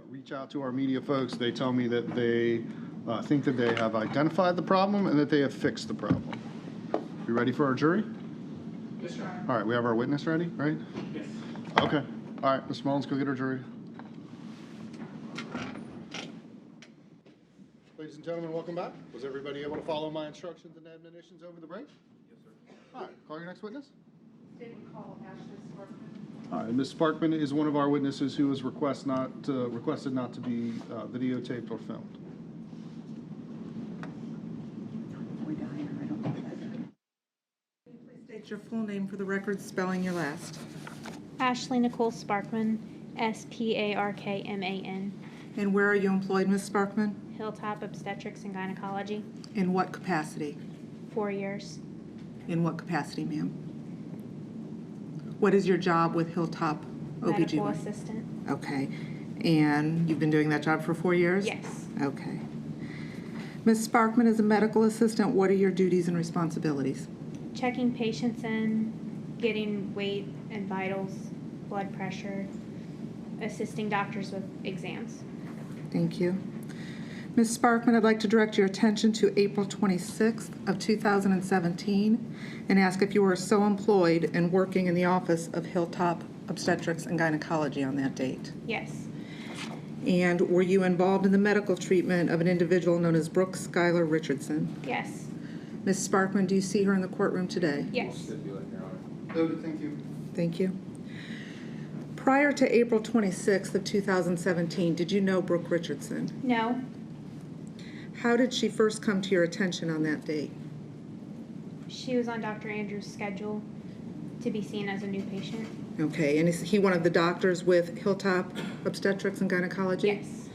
Reach out to our media folks. They tell me that they think that they have identified the problem and that they have fixed the problem. You ready for our jury? Yes, sir. All right, we have our witness ready, right? Yes. Okay. All right, Ms. Mullins, go get our jury. Ladies and gentlemen, welcome back. Was everybody able to follow my instructions and admonitions over the break? Yes, sir. All right, call your next witness. Statement call, Ashley Sparkman. All right, Ms. Sparkman is one of our witnesses who has requested not to be videotaped or filmed. Are we dying? I don't think that. Can you please state your full name for the record, spelling your last? Ashley Nicole Sparkman, Sparkman. And where are you employed, Ms. Sparkman? Hilltop Obstetrics and Gynecology, In what capacity? 4 years. In what capacity, ma'am? What is your job with Hilltop Medical OBGYN? assistant. Okay. And you've been doing that job for 4 years? Yes. Okay. Ms. Sparkman, as a medical assistant, what are your duties and responsibilities? Checking patients in, getting weight and vitals, blood pressure, assisting doctors with exams. Thank you. Ms. Sparkman, I'd like to direct your attention to April 26th of 2017 and ask if you were so employed and working in the office of Hilltop Obstetrics and Gynecology on that date. Yes. And were you involved in the medical treatment of an individual known as Skylar Richardson? Yes. Ms. Sparkman, do you see her in the courtroom today? Yes. Noted, thank you. Thank you. Prior to April 26th of 2017, did you know Brooke Richardson? No. How did she first come to your attention on that date? She was on Dr. Andrews' schedule to be seen as a new patient. Okay, and is he one of the doctors with Hilltop Obstetrics and Gynecology? Yes.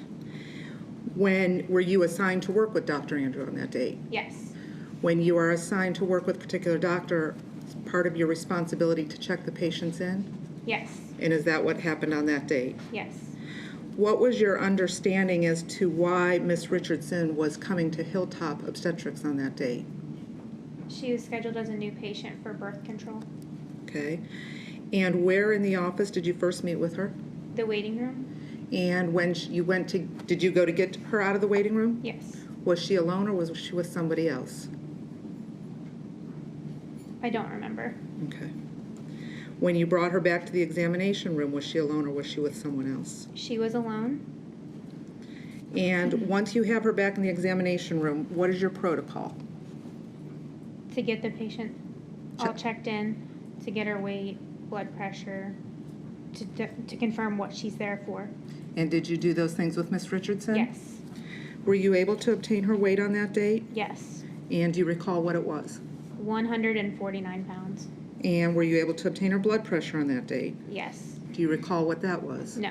When were you assigned to work with Dr. Andrew on that date? Yes. When you are assigned to work with a particular doctor, it's part of your responsibility to check the patients in? Yes. And is that what happened on that date? Yes. What was your understanding as to why Ms. Richardson was coming to Hilltop Obstetrics on that date? She was scheduled as a new patient for birth control. Okay. And where in the office did you first meet with her? The waiting room? And when you went to, did you go to get her out of the waiting room? Yes. Was she alone or was she with somebody else? I don't remember. Okay. When you brought her back to the examination room, was she alone or was she with someone else? She was alone. And once you have her back in the examination room, what is your protocol? To get the patient all checked in, to get her weight, blood pressure, to confirm what she's there for. And did you do those things with Ms. Richardson? Yes. Were you able to obtain her weight on that date? Yes. And do you recall what it was? 149 pounds. And were you able to obtain her blood pressure on that date? Yes. Do you recall what that was? No.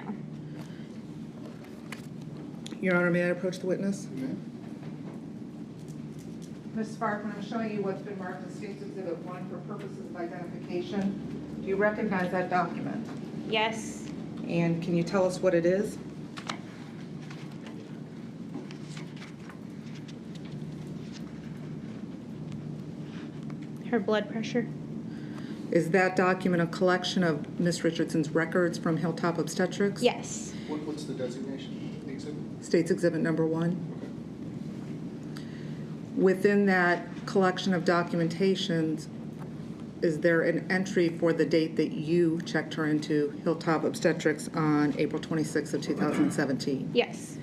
Your Honor, may I approach the witness? Okay. Ms. Sparkman, I'm showing you what's been marked as State's Exhibit 1 for purposes of identification. Do you recognize that document? Yes. And can you tell us what it is? Her blood pressure? Is that document a collection of Ms. Richardson's records from Hilltop Obstetrics? Yes. What's the designation? The exhibit? State's Exhibit Number 1. Okay. Within that collection of documentations, is there an entry for the date that you checked her into Hilltop Obstetrics on April 26th of 2017? Yes.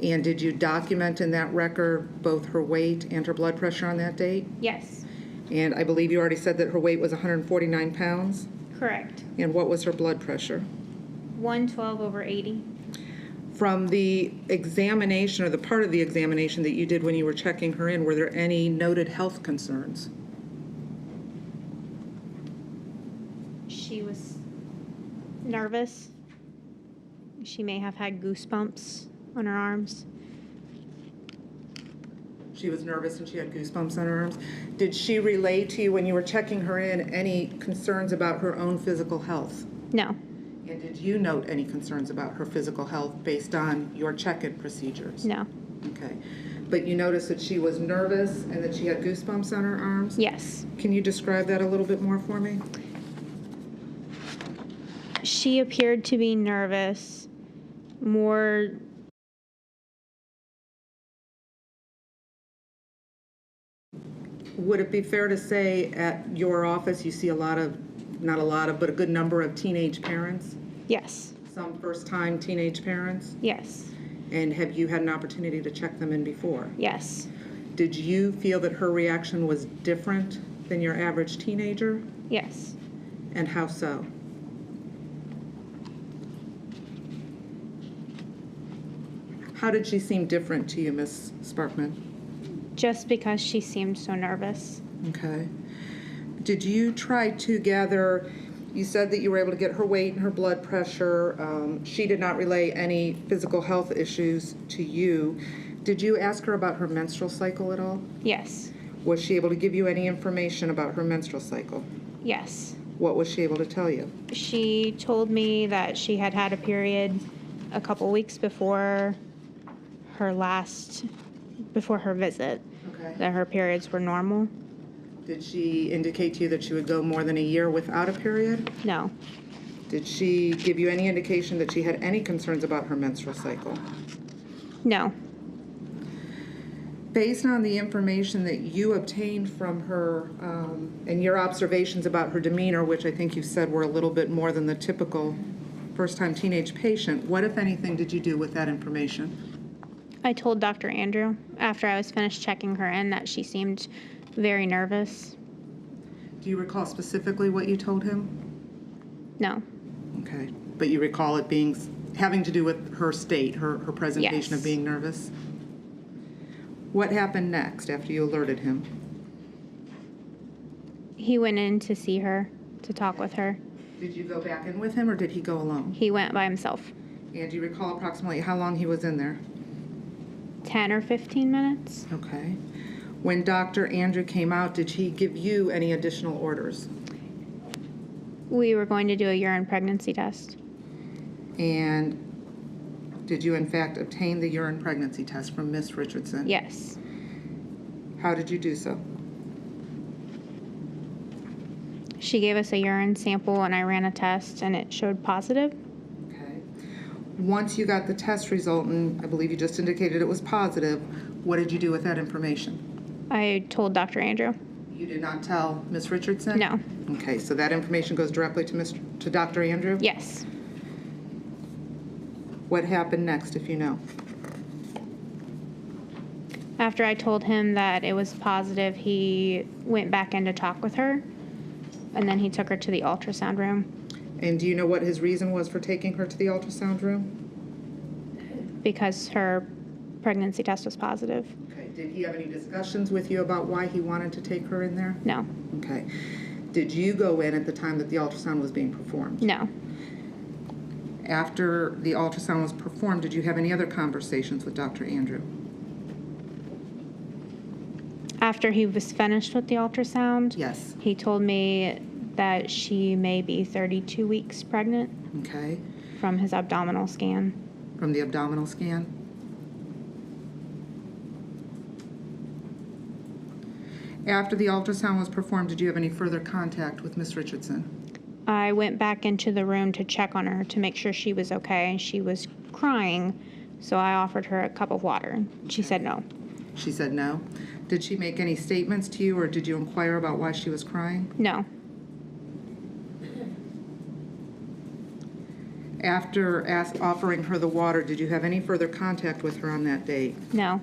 And did you document in that record both her weight and her blood pressure on that date? Yes. And I believe you already said that her weight was 149 pounds? Correct. And what was her blood pressure? 112/80. From the examination, or the part of the examination that you did when you were checking her in, were there any noted health concerns? She was nervous. She may have had goosebumps on her arms. She was nervous and she had goosebumps on her arms. Did she relay to you when you were checking her in any concerns about her own physical health? No. And did you note any concerns about her physical health based on your check-in procedures? No. Okay. But you noticed that she was nervous and that she had goosebumps on her arms? Yes. Can you describe that a little bit more for me? She appeared to be nervous more. Would it be fair to say at your office you see a lot of, not a lot of, but a good number of teenage parents? Yes. Some first-time teenage parents? Yes. And have you had an opportunity to check them in before? Yes. Did you feel that her reaction was different than your average teenager? Yes. And how so? How did she seem different to you, Ms. Sparkman? Just because she seemed so nervous. Okay. Did you try to gather, you said that you were able to get her weight and her blood pressure. She did not relay any physical health issues to you. Did you ask her about her menstrual cycle at all? Yes. Was she able to give you any information about her menstrual cycle? Yes. What was she able to tell you? She told me that she had had a period a couple weeks before her visit, Okay. that her periods were normal. Did she indicate to you that she would go more than a year without a period? No. Did she give you any indication that she had any concerns about her menstrual cycle? No. Based on the information that you obtained from her and your observations about her demeanor, which I think you said were a little bit more than the typical first-time teenage patient, what, if anything, did you do with that information? I told Dr. Andrew after I was finished checking her in that she seemed very nervous. Do you recall specifically what you told him? No. Okay. But you recall it having to do with her state, her presentation Yes. of being nervous? What happened next after you alerted him? He went in to see her, to talk with her. Did you go back in with him or did he go alone? He went by himself. And do you recall approximately how long he was in there? 10 or 15 minutes. Okay. When Dr. Andrew came out, did he give you any additional orders? We were going to do a urine pregnancy test. And did you in fact obtain the urine pregnancy test from Miss Richardson? Yes. How did you do so? She gave us a urine sample and I ran a test and it showed positive. Okay. Once you got the test result, and I believe you just indicated it was positive, what did you do with that information? I told Dr. Andrew. You did not tell Miss Richardson? No. Okay, so that information goes directly to Dr. Andrew? Yes. What happened next, if you know? After I told him that it was positive, he went back in to talk with her, and then he took her to the ultrasound room And do you know what his reason was for taking her to the ultrasound room? because her pregnancy test was positive. Okay, did he have any discussions with you about why he wanted to take her in there? No. Okay. Did you go in at the time that the ultrasound was being performed? No. After the ultrasound was performed, did you have any other conversations with Dr. Andrew? After he was finished with the ultrasound, Yes. he told me that she may be 32 weeks pregnant Okay. from his abdominal scan. From the abdominal scan? After the ultrasound was performed, did you have any further contact with Miss Richardson? I went back into the room to check on her to make sure she was okay. She was crying, so I offered her a cup of water. She said no. She said no. Did she make any statements to you, or did you inquire about why she was crying? No. After offering her the water, did you have any further contact with her on that date? No.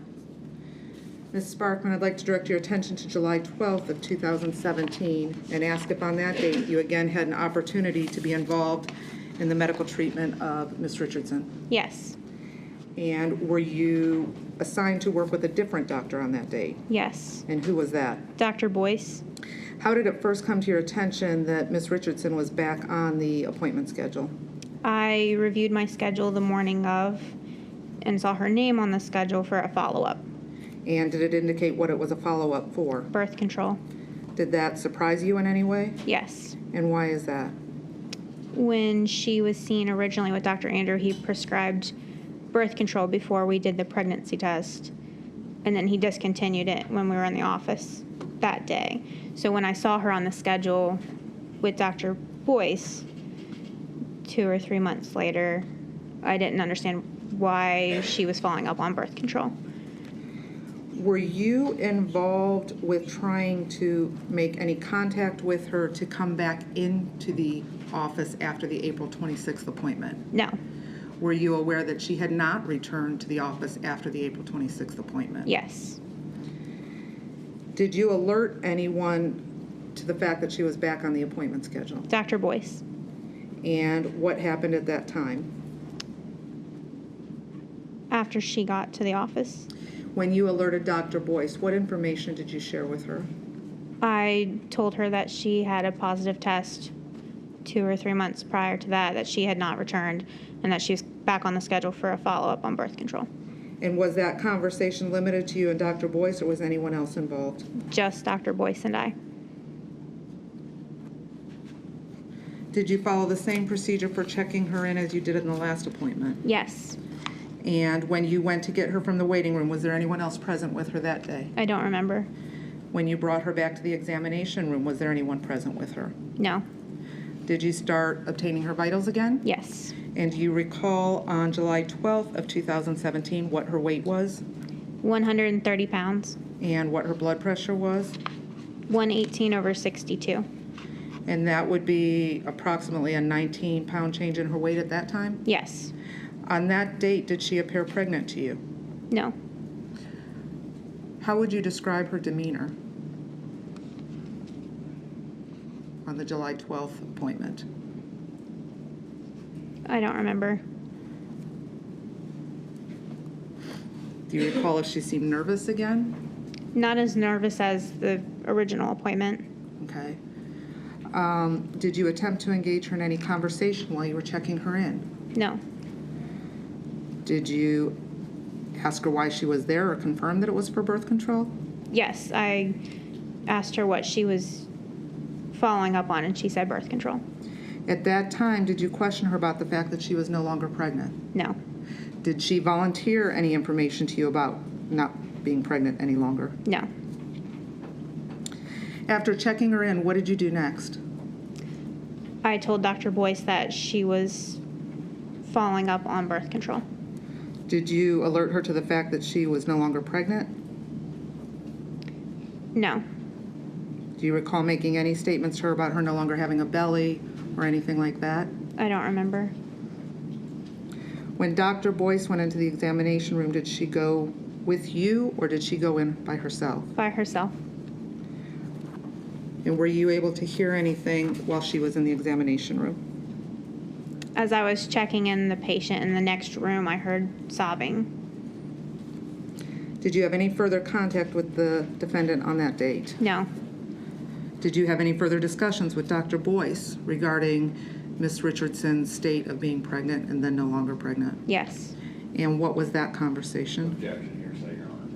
Ms. Sparkman, I'd like to direct your attention to July 12th of 2017 and ask if on that date you again had an opportunity to be involved in the medical treatment of Ms. Richardson. Yes. And were you assigned to work with a different doctor on that date? Yes. And who was that? Dr. Boyce. How did it first come to your attention that Ms. Richardson was back on the appointment schedule? I reviewed my schedule the morning of and saw her name on the schedule for a follow-up. And did it indicate what it was a follow-up for? Birth control. Did that surprise you in any way? Yes. And why is that? When she was seen originally with Dr. Andrew, he prescribed birth control before we did the pregnancy test. And then he discontinued it when we were in the office that day. So when I saw her on the schedule with Dr. Boyce 2 or 3 months later, I didn't understand why she was following up on birth control. Were you involved with trying to make any contact with her to come back into the office after the April 26th appointment? No. Were you aware that she had not returned to the office after the April 26th appointment? Yes. Did you alert anyone to the fact that she was back on the appointment schedule? Dr. Boyce. And what happened at that time? After she got to the office, When you alerted Dr. Boyce, what information did you share with her? I told her that she had a positive test 2 or 3 months prior to that she had not returned, and that she was back on the schedule for a follow-up on birth control. And was that conversation limited to you and Dr. Boyce, or was anyone else involved? Just Dr. Boyce and I. Did you follow the same procedure for checking her in as you did in the last appointment? Yes. And when you went to get her from the waiting room, was there anyone else present with her that day? I don't remember. When you brought her back to the examination room, was there anyone present with her? No. Did you start obtaining her vitals again? Yes. And do you recall on July 12th of 2017 what her weight was 130 pounds. and what her blood pressure was? 118/62. And that would be approximately a 19-pound change in her weight at that time? Yes. On that date, did she appear pregnant to you? No. How would you describe her demeanor on the July 12th appointment? I don't remember. Do you recall if she seemed nervous again? Not as nervous as the original appointment. Okay. Did you attempt to engage her in any conversation while you were checking her in? No. Did you ask her why she was there or confirm that it was for birth control? Yes, I asked her what she was following up on, and she said birth control. At that time, did you question her about the fact that she was no longer pregnant? No. Did she volunteer any information to you about not being pregnant any longer? No. After checking her in, what did you do next? I told Dr. Boyce that she was following up on birth control. Did you alert her to the fact that she was no longer pregnant? No. Do you recall making any statements to her about her no longer having a belly or anything like that? I don't remember. When Dr. Boyce went into the examination room, did she go with you or did she go in by herself? By herself. And were you able to hear anything while she was in the examination room? As I was checking in the patient in the next room, I heard sobbing. Did you have any further contact with the defendant on that date? No. Did you have any further discussions with Dr. Boyce regarding Ms. Richardson's state of being pregnant and then no longer pregnant? Yes. And what was that conversation? Objection, hearsay, Your Honor.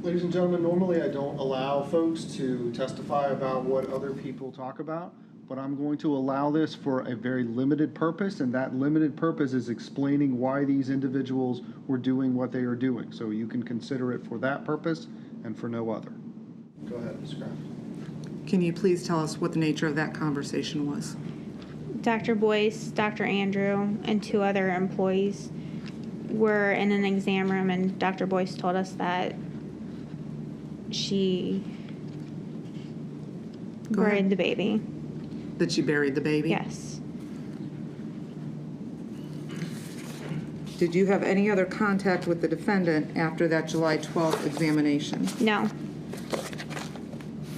Ladies and gentlemen, normally I don't allow folks to testify about what other people talk about, but I'm going to allow this for a very limited purpose, and that limited purpose is explaining why these individuals were doing what they are doing. So you can consider it for that purpose and for no other. Go ahead, Ms. Kraft. Can you please tell us what the nature of that conversation was? Dr. Boyce, Dr. Andrew, and 2 other employees were in an exam room, and Dr. Boyce told us that she Go ahead. buried the baby. That she buried the baby? Yes. Did you have any other contact with the defendant after that July 12th examination? No.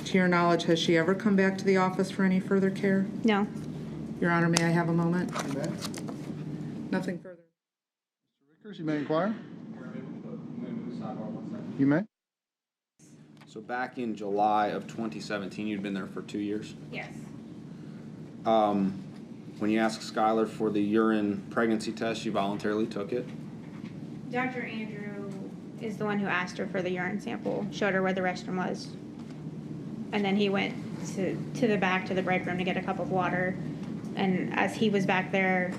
To your knowledge, has she ever come back to the office for any further care? No. Your Honor, may I have a moment? You may. Nothing further. Mr. Rickers, you may inquire. You may. So back in July of 2017, you'd been there for 2 years. Yes. When you asked Skylar for the urine pregnancy test, you voluntarily took it. Dr. Andrew is the one who asked her for the urine sample, showed her where the restroom was. And then he went to the back to the break room to get a cup of water. And as he was back there,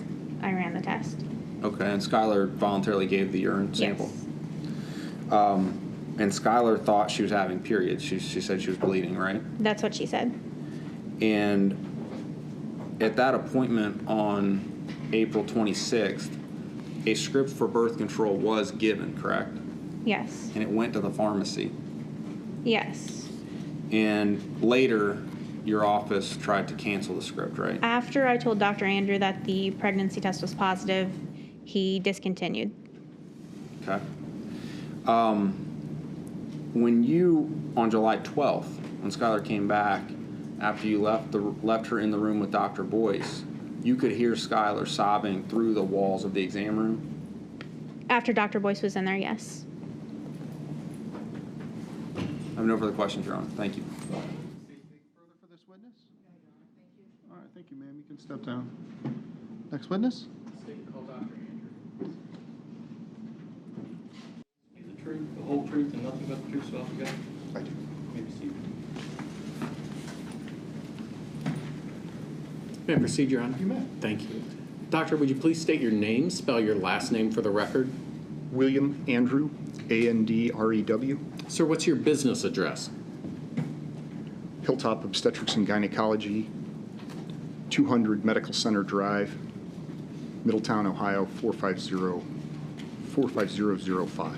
I ran the test. Okay, and Skylar voluntarily gave the urine sample. Yes. And Skylar thought she was having periods. She said she was bleeding, right? That's what she said. And at that appointment on April 26th, a script for birth control was given, correct? Yes. And it went to the pharmacy. Yes. And later, your office tried to cancel the script, right? After I told Dr. Andrew that the pregnancy test was positive, he discontinued. Okay. When you, on July 12th, when Skylar came back, after you left her in the room with Dr. Boyce, you could hear Skylar sobbing through the walls of the exam room? After Dr. Boyce was in there, yes. I have no further questions, Your Honor. Thank you. Anything further for this witness? All right, thank you, ma'am. You can step down. Next witness? Call Dr. Andrew. Speak the truth, the whole truth, and nothing but the truth, so help you God? I do. May be seated. May I proceed, Your Honor? You may. Thank you. Doctor, would you please state your name, spell your last name for the record? William Andrew, Andrew. Sir, what's your business address? Hilltop Obstetrics and Gynecology, 200 Medical Center Drive, Middletown, Ohio, 45005.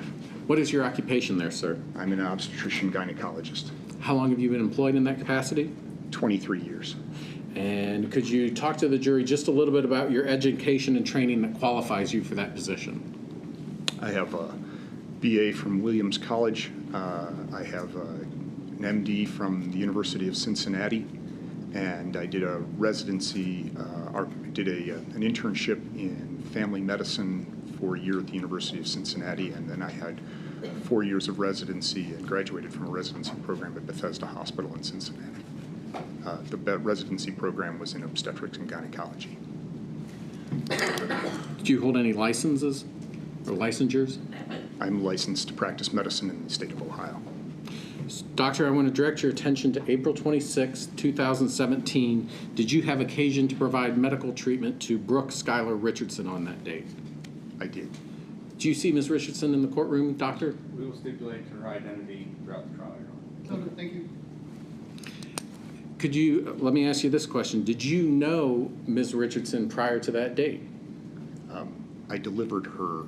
What is your occupation there, sir? I'm an obstetrician gynecologist, How long have you been employed in that capacity? 23 years. And could you talk to the jury just a little bit about your education and training that qualifies you for that position? I have a BA from Williams College. I have an MD from the University of Cincinnati, and I did a residency, an internship in family medicine for a year at the University of Cincinnati, and then I had 4 years of residency and graduated from a residency program at Bethesda Hospital in Cincinnati. The residency program was in obstetrics and gynecology. Did you hold any licenses or licensures? I'm licensed to practice medicine in the state of Ohio. Doctor, I want to direct your attention to April 26, 2017. Did you have occasion to provide medical treatment to Brooke Skylar Richardson on that date? I did. Do you see Ms. Richardson in the courtroom, Doctor? We will stipulate to her identity throughout the trial, Your Honor. Okay, thank you. Could you, let me ask you this question. Did you know Ms. Richardson prior to that date? I delivered her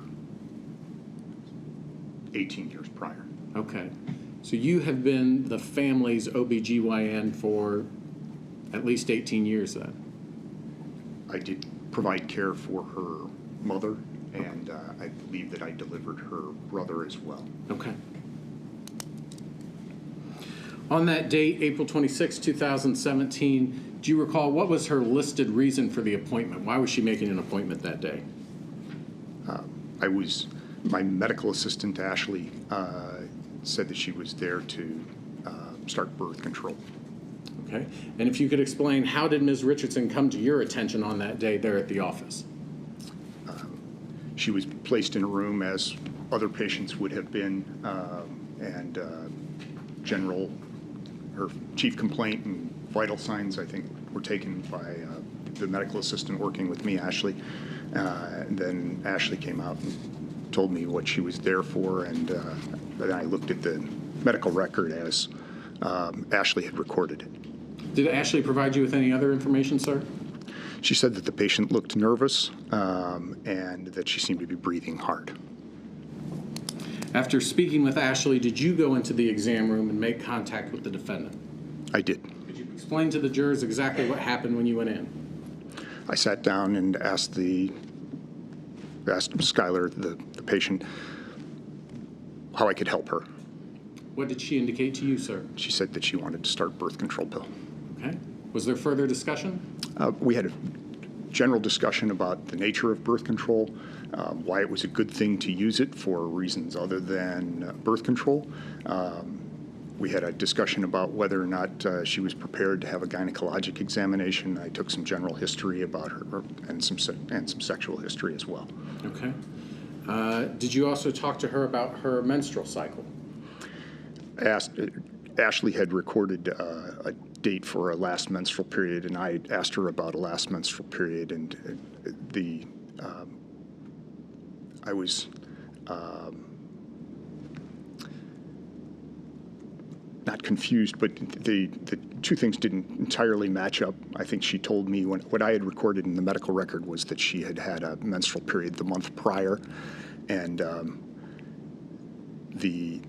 18 years prior. Okay. So you have been the family's OBGYN for at least 18 years then? I did provide care for her mother, and I believe that I delivered her brother as well. Okay. On that date, April 26, 2017, do you recall what was her listed reason for the appointment? Why was she making an appointment that day? My medical assistant, Ashley, said that she was there to start birth control. Okay. And if you could explain, how did Ms. Richardson come to your attention on that day there at the office? She was placed in a room as other patients would have been, and her chief complaint and vital signs, I think, were taken by the medical assistant working with me, Ashley. And then Ashley came out and told me what she was there for, and then I looked at the medical record as Ashley had recorded it. Did Ashley provide you with any other information, sir? She said that the patient looked nervous and that she seemed to be breathing hard. After speaking with Ashley, did you go into the exam room and make contact with the defendant? I did. Could you explain to the jurors exactly what happened when you went in? I sat down and asked Skylar, the patient, how I could help her. What did she indicate to you, sir? She said that she wanted to start birth control pill. Okay. Was there further discussion? We had a general discussion about the nature of birth control, why it was a good thing to use it for reasons other than birth control. We had a discussion about whether or not she was prepared to have a gynecologic examination. I took some general history about her and some sexual history as well. Okay. Did you also talk to her about her menstrual cycle? Ashley had recorded a date for a last menstrual period, and I asked her about a last menstrual period, and I was not confused, but the two things didn't entirely match up. I think she told me what I had recorded in the medical record was that she had had a menstrual period the month prior, and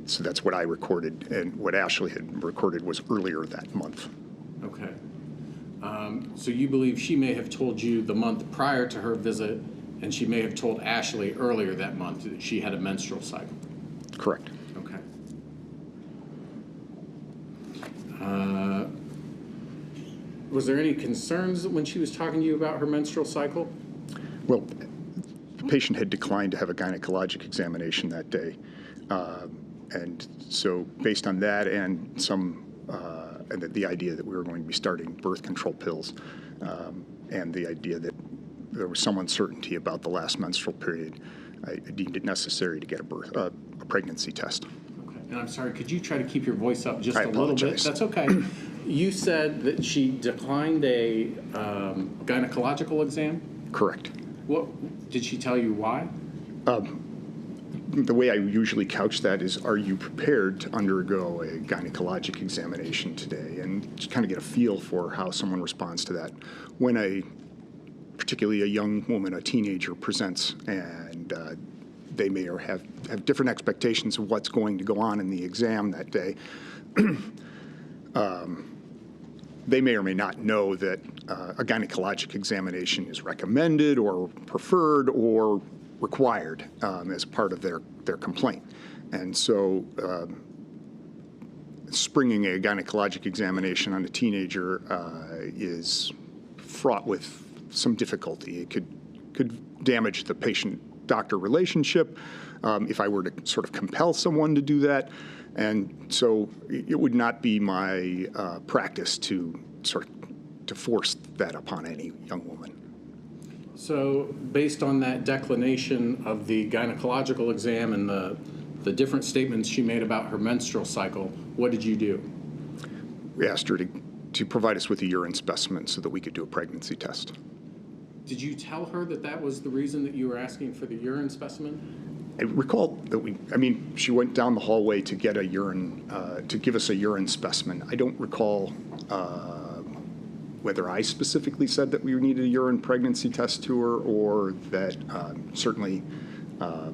so that's what I recorded, and what Ashley had recorded was earlier that month. Okay. So you believe she may have told you the month prior to her visit, and she may have told Ashley earlier that month that she had a menstrual cycle? Correct. Okay. Was there any concerns when she was talking to you about her menstrual cycle? Well, the patient had declined to have a gynecologic examination that day. And so based on that and and the idea that we were going to be starting birth control pills, and the idea that there was some uncertainty about the last menstrual period, I deemed it necessary to get a pregnancy test. Okay. And I'm sorry, could you try to keep your voice up just I a little bit? apologize. That's okay. You said that she declined a gynecological exam? Correct. What did she tell you why? The way I usually couch that is, are you prepared to undergo a gynecologic examination today? And just kind of get a feel for how someone responds to that. When particularly a young woman, a teenager, presents and they may or have different expectations of what's going to go on in the exam that day, they may or may not know that a gynecologic examination is recommended or preferred or required as part of their complaint. And so springing a gynecologic examination on a teenager is fraught with some difficulty. It could damage the patient-doctor relationship if I were to sort of compel someone to do that. And so it would not be my practice to force that upon any young woman. So based on that declination of the gynecological exam and the different statements she made about her menstrual cycle, what did you do? We asked her to provide us with a urine specimen so that we could do a pregnancy test. Did you tell her that that was the reason that you were asking for the urine specimen? I recall that she went down the hallway to get a urine, to give us a urine specimen. I don't recall whether I specifically said that we needed a urine pregnancy test to her, or that certainly, I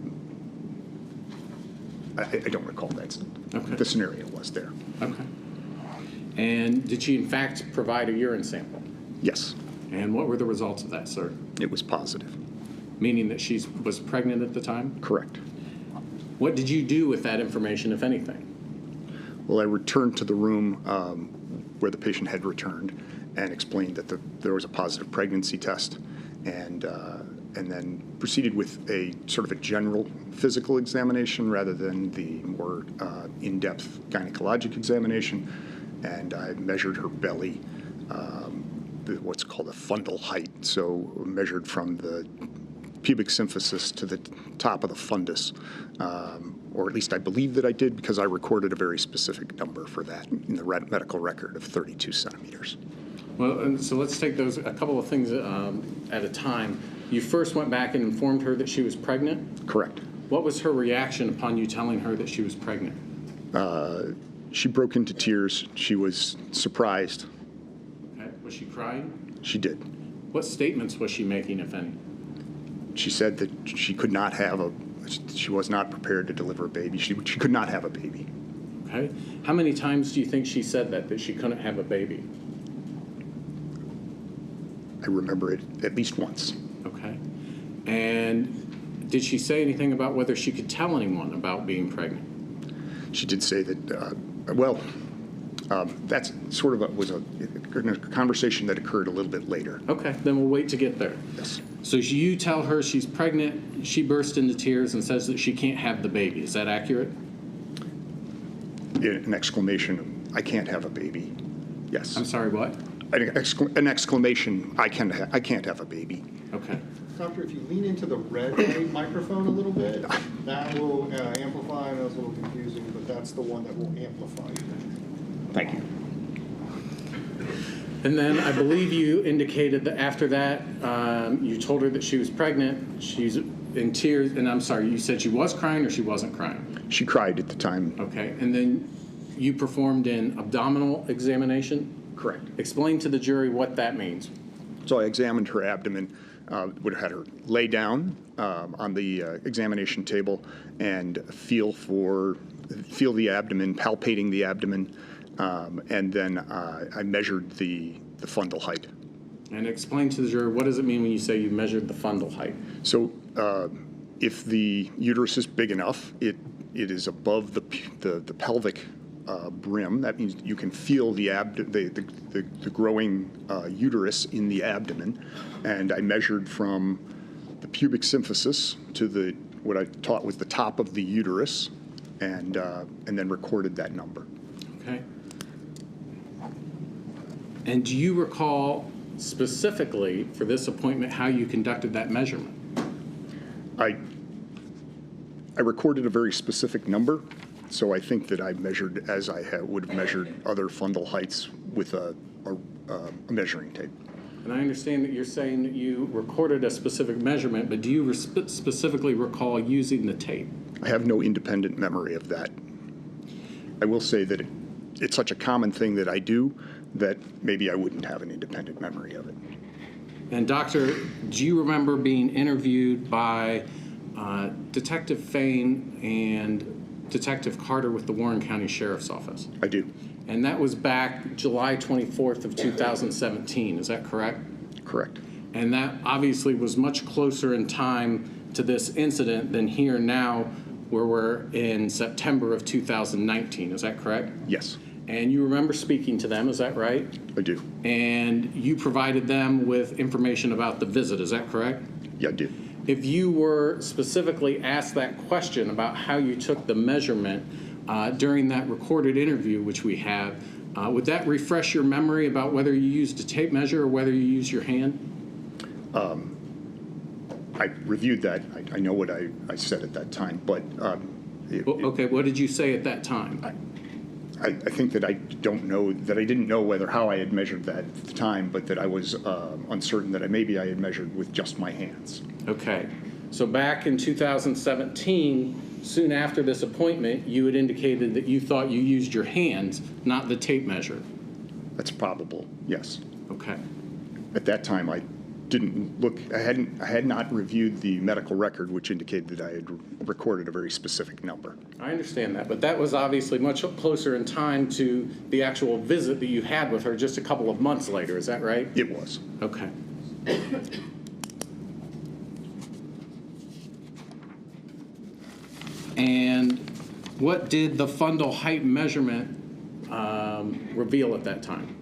don't recall that. Okay. The scenario was there. Okay. And did she in fact provide a urine sample? Yes, And what were the results of that, sir? it was positive. Meaning that she was pregnant at the time? Correct. What did you do with that information, if anything? Well, I returned to the room where the patient had returned and explained that there was a positive pregnancy test, and then proceeded with a sort of a general physical examination rather than the more in-depth gynecologic examination. And I measured her belly, what's called a fundal height, so measured from the pubic symphysis to the top of the fundus, or at least I believe that I did, because I recorded a very specific number for that in the medical record of 32 centimeters. Well, and so let's take a couple of things at a time. You first went back and informed her that she was pregnant? Correct. What was her reaction upon you telling her that she was pregnant? She broke into tears. She was surprised. Okay. Was she crying? She did. What statements was she making, if any? She said that she could not she was not prepared to deliver a baby. She could not have a baby. Okay. How many times do you think she said that she couldn't have a baby? I remember it at least once. Okay. And did she say anything about whether she could tell anyone about being pregnant? She did say that, that's sort of was a conversation that occurred a little bit later. Okay, then we'll wait to get there. Yes. So you tell her she's pregnant, she bursts into tears and says that she can't have the baby. Is that accurate? An exclamation, I can't have a baby. Yes. I'm sorry, what? An exclamation, I can't have a baby. Okay. Doctor, if you lean into the red light microphone a little bit, that will amplify. I know it's a little confusing, but that's the one that will amplify you. Thank you. And then I believe you indicated that after that, you told her that she was pregnant. She's in tears, and I'm sorry, you said she was crying or she wasn't crying? She cried at the time. Okay, and then you performed an abdominal examination? Correct. Explain to the jury what that means. So I examined her abdomen, would have had her lay down on the examination table and feel the abdomen, palpating the abdomen, and then I measured the fundal height. And explain to the jury, what does it mean when you say you measured the fundal height? So if the uterus is big enough, it is above the pelvic brim. That means you can feel the growing uterus in the abdomen. And I measured from the pubic symphysis to what I taught was the top of the uterus, and then recorded that number. Okay. And do you recall specifically for this appointment how you conducted that measurement? I recorded a very specific number, so I think that I measured as I would have measured other fundal heights with a measuring tape. And I understand that you're saying that you recorded a specific measurement, but do you specifically recall using the tape? I have no independent memory of that. I will say that it's such a common thing that I do that maybe I wouldn't have an independent memory of it. And doctor, do you remember being interviewed by Detective Fain and Detective Carter with the Warren County Sheriff's Office? I do. And that was back July 24th of 2017, is that correct? Correct. And that obviously was much closer in time to this incident than here now, where we're in September of 2019, is that correct? Yes, And you remember speaking to them, is that right? I do. And you provided them with information about the visit, is that correct? Yeah, I do. If you were specifically asked that question about how you took the measurement during that recorded interview, which we have, would that refresh your memory about whether you used a tape measure or whether you used your hand? I reviewed that. I know what I said at that time, but Okay, what did you say at that time? I think that I don't know, that I didn't know how I had measured that at the time, but that I was uncertain that maybe I had measured with just my hands. Okay, so back in 2017, soon after this appointment, you had indicated that you thought you used your hands, not the tape measure. That's probable, yes. Okay. At that time, I didn't look, I had not reviewed the medical record, which indicated that I had recorded a very specific number. I understand that, but that was obviously much closer in time to the actual visit that you had with her just a couple of months later, is that right? It was. Okay. And what did the fundal height measurement reveal at that time?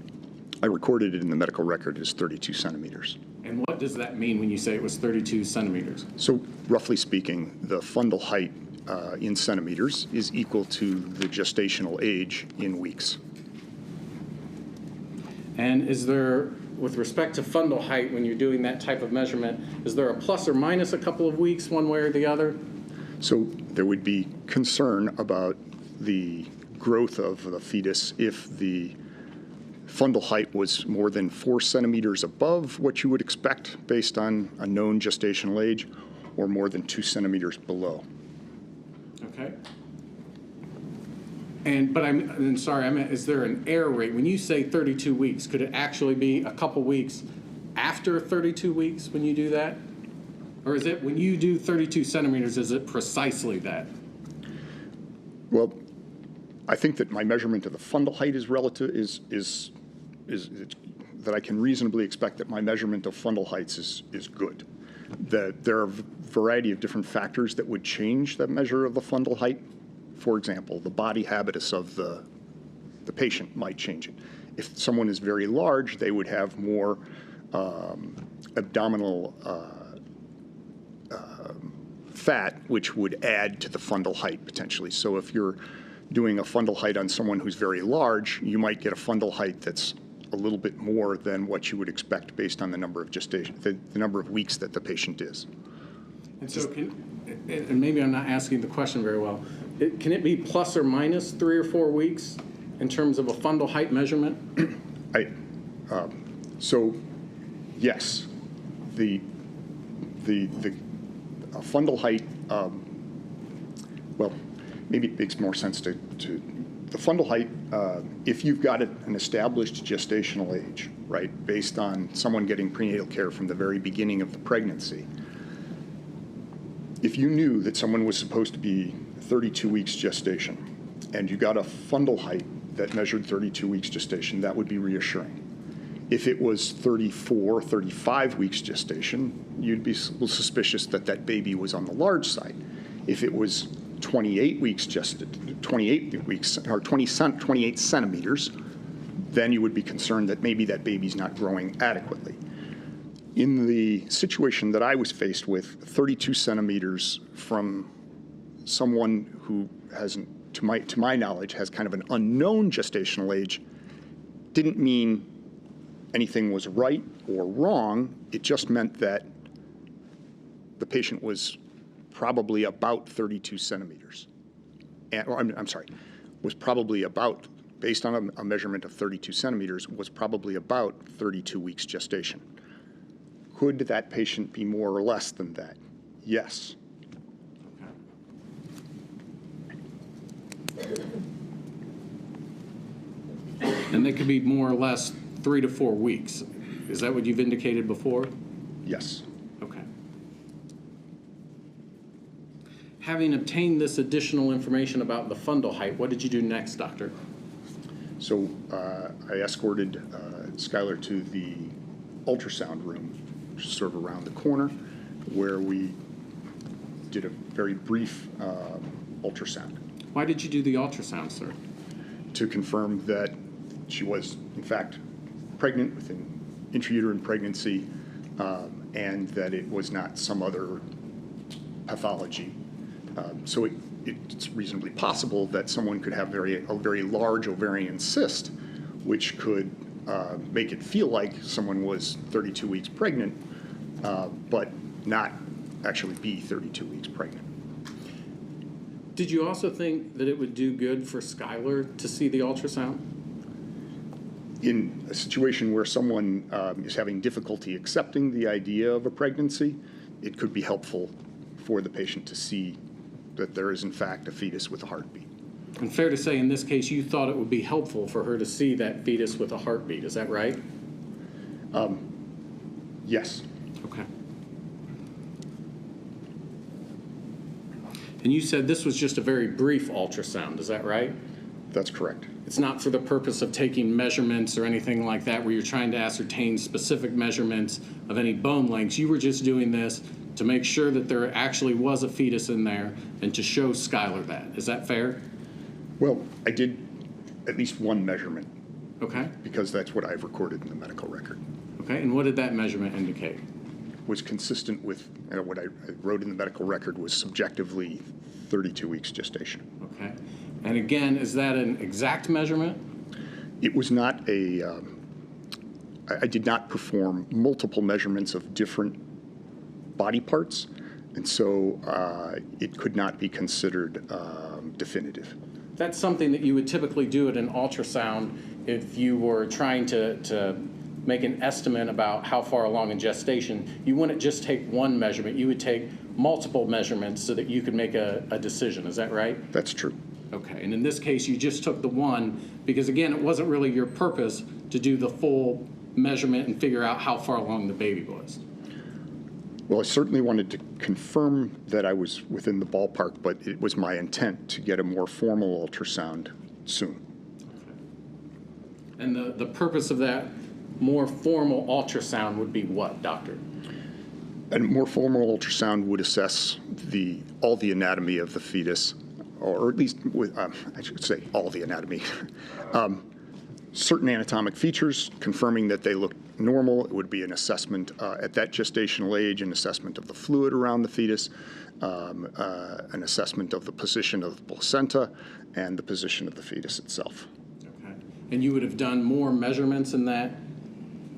I recorded it in the medical record as 32 centimeters. And what does that mean when you say it was 32 centimeters? So roughly speaking, the fundal height in centimeters is equal to the gestational age in weeks. And is there, with respect to fundal height, when you're doing that type of measurement, is there a plus or minus a couple of weeks one way or the other? So there would be concern about the growth of the fetus if the fundal height was more than 4 centimeters above what you would expect based on a known gestational age, or more than 2 centimeters below. Okay. But I'm sorry, I meant, is there an error rate? When you say 32 weeks, could it actually be a couple weeks after 32 weeks when you do that? Or is it, when you do 32 centimeters, is it precisely that? Well, I think that my measurement of the fundal height is relative, that I can reasonably expect that my measurement of fundal heights is good. That there are a variety of different factors that would change that measure of the fundal height. For example, the body habitus of the patient might change it. If someone is very large, they would have more abdominal fat, which would add to the fundal height potentially. So if you're doing a fundal height on someone who's very large, you might get a fundal height that's a little bit more than what you would expect based on the number of gestation, the number of weeks that the patient is. And so, and maybe I'm not asking the question very well, can it be plus or minus 3 or 4 weeks in terms of a fundal height measurement? So, yes, the fundal height. Well, maybe it makes more sense to the fundal height, if you've got an established gestational age, right, based on someone getting prenatal care from the very beginning of the pregnancy, if you knew that someone was supposed to be 32 weeks gestation and you got a fundal height that measured 32 weeks gestation, that would be reassuring. If it was 34, 35 weeks gestation, you'd be suspicious that that baby was on the large side. If it was 28 weeks gested, 28 weeks, or 28 centimeters, then you would be concerned that maybe that baby's not growing adequately. In the situation that I was faced with, 32 centimeters from someone who hasn't, to my knowledge, has kind of an unknown gestational age, didn't mean anything was right or wrong. It just meant that the patient was probably about 32 centimeters. I'm sorry, was probably about, based on a measurement of 32 centimeters, was probably about 32 weeks gestation. Could that patient be more or less than that? Yes. And they could be more or less 3 to 4 weeks. Is that what you've indicated before? Yes. Okay. Having obtained this additional information about the fundal height, what did you do next, doctor? So I escorted Skylar to the ultrasound room, which is sort of around the corner, where we did a very brief ultrasound. Why did you do the ultrasound, sir? To confirm that she was, in fact, pregnant with an intrauterine pregnancy, and that it was not some other pathology. So it's reasonably possible that someone could have a very large ovarian cyst, which could make it feel like someone was 32 weeks pregnant, but not actually be 32 weeks pregnant. Did you also think that it would do good for Skylar to see the ultrasound? In a situation where someone is having difficulty accepting the idea of a pregnancy, it could be helpful for the patient to see that there is, in fact, a fetus with a heartbeat. And fair to say, in this case, you thought it would be helpful for her to see that fetus with a heartbeat. Is that right? Yes. Okay. And you said this was just a very brief ultrasound. Is that right? That's correct. It's not for the purpose of taking measurements or anything like that where you're trying to ascertain specific measurements of any bone lengths. You were just doing this to make sure that there actually was a fetus in there and to show Skylar that. Is that fair? Well, I did at least one measurement Okay. because that's what I've recorded in the medical record. Okay. And what did that measurement indicate? Was consistent with what I wrote in the medical record was subjectively 32 weeks gestation. Okay. And again, is that an exact measurement? It was not I did not perform multiple measurements of different body parts, and so it could not be considered definitive. That's something that you would typically do at an ultrasound if you were trying to make an estimate about how far along in gestation. You wouldn't just take one measurement. You would take multiple measurements so that you could make a decision. Is that right? That's true. Okay. And in this case, you just took the one because, again, it wasn't really your purpose to do the full measurement and figure out how far along the baby was. Well, I certainly wanted to confirm that I was within the ballpark, but it was my intent to get a more formal ultrasound soon. And the purpose of that more formal ultrasound would be what, doctor? A more formal ultrasound would assess all the anatomy of the fetus, or at least, I should say all the anatomy. Certain anatomic features, confirming that they look normal. It would be an assessment at that gestational age, an assessment of the fluid around the fetus, an assessment of the position of the placenta, and the position of the fetus itself. Okay. And you would have done more measurements in that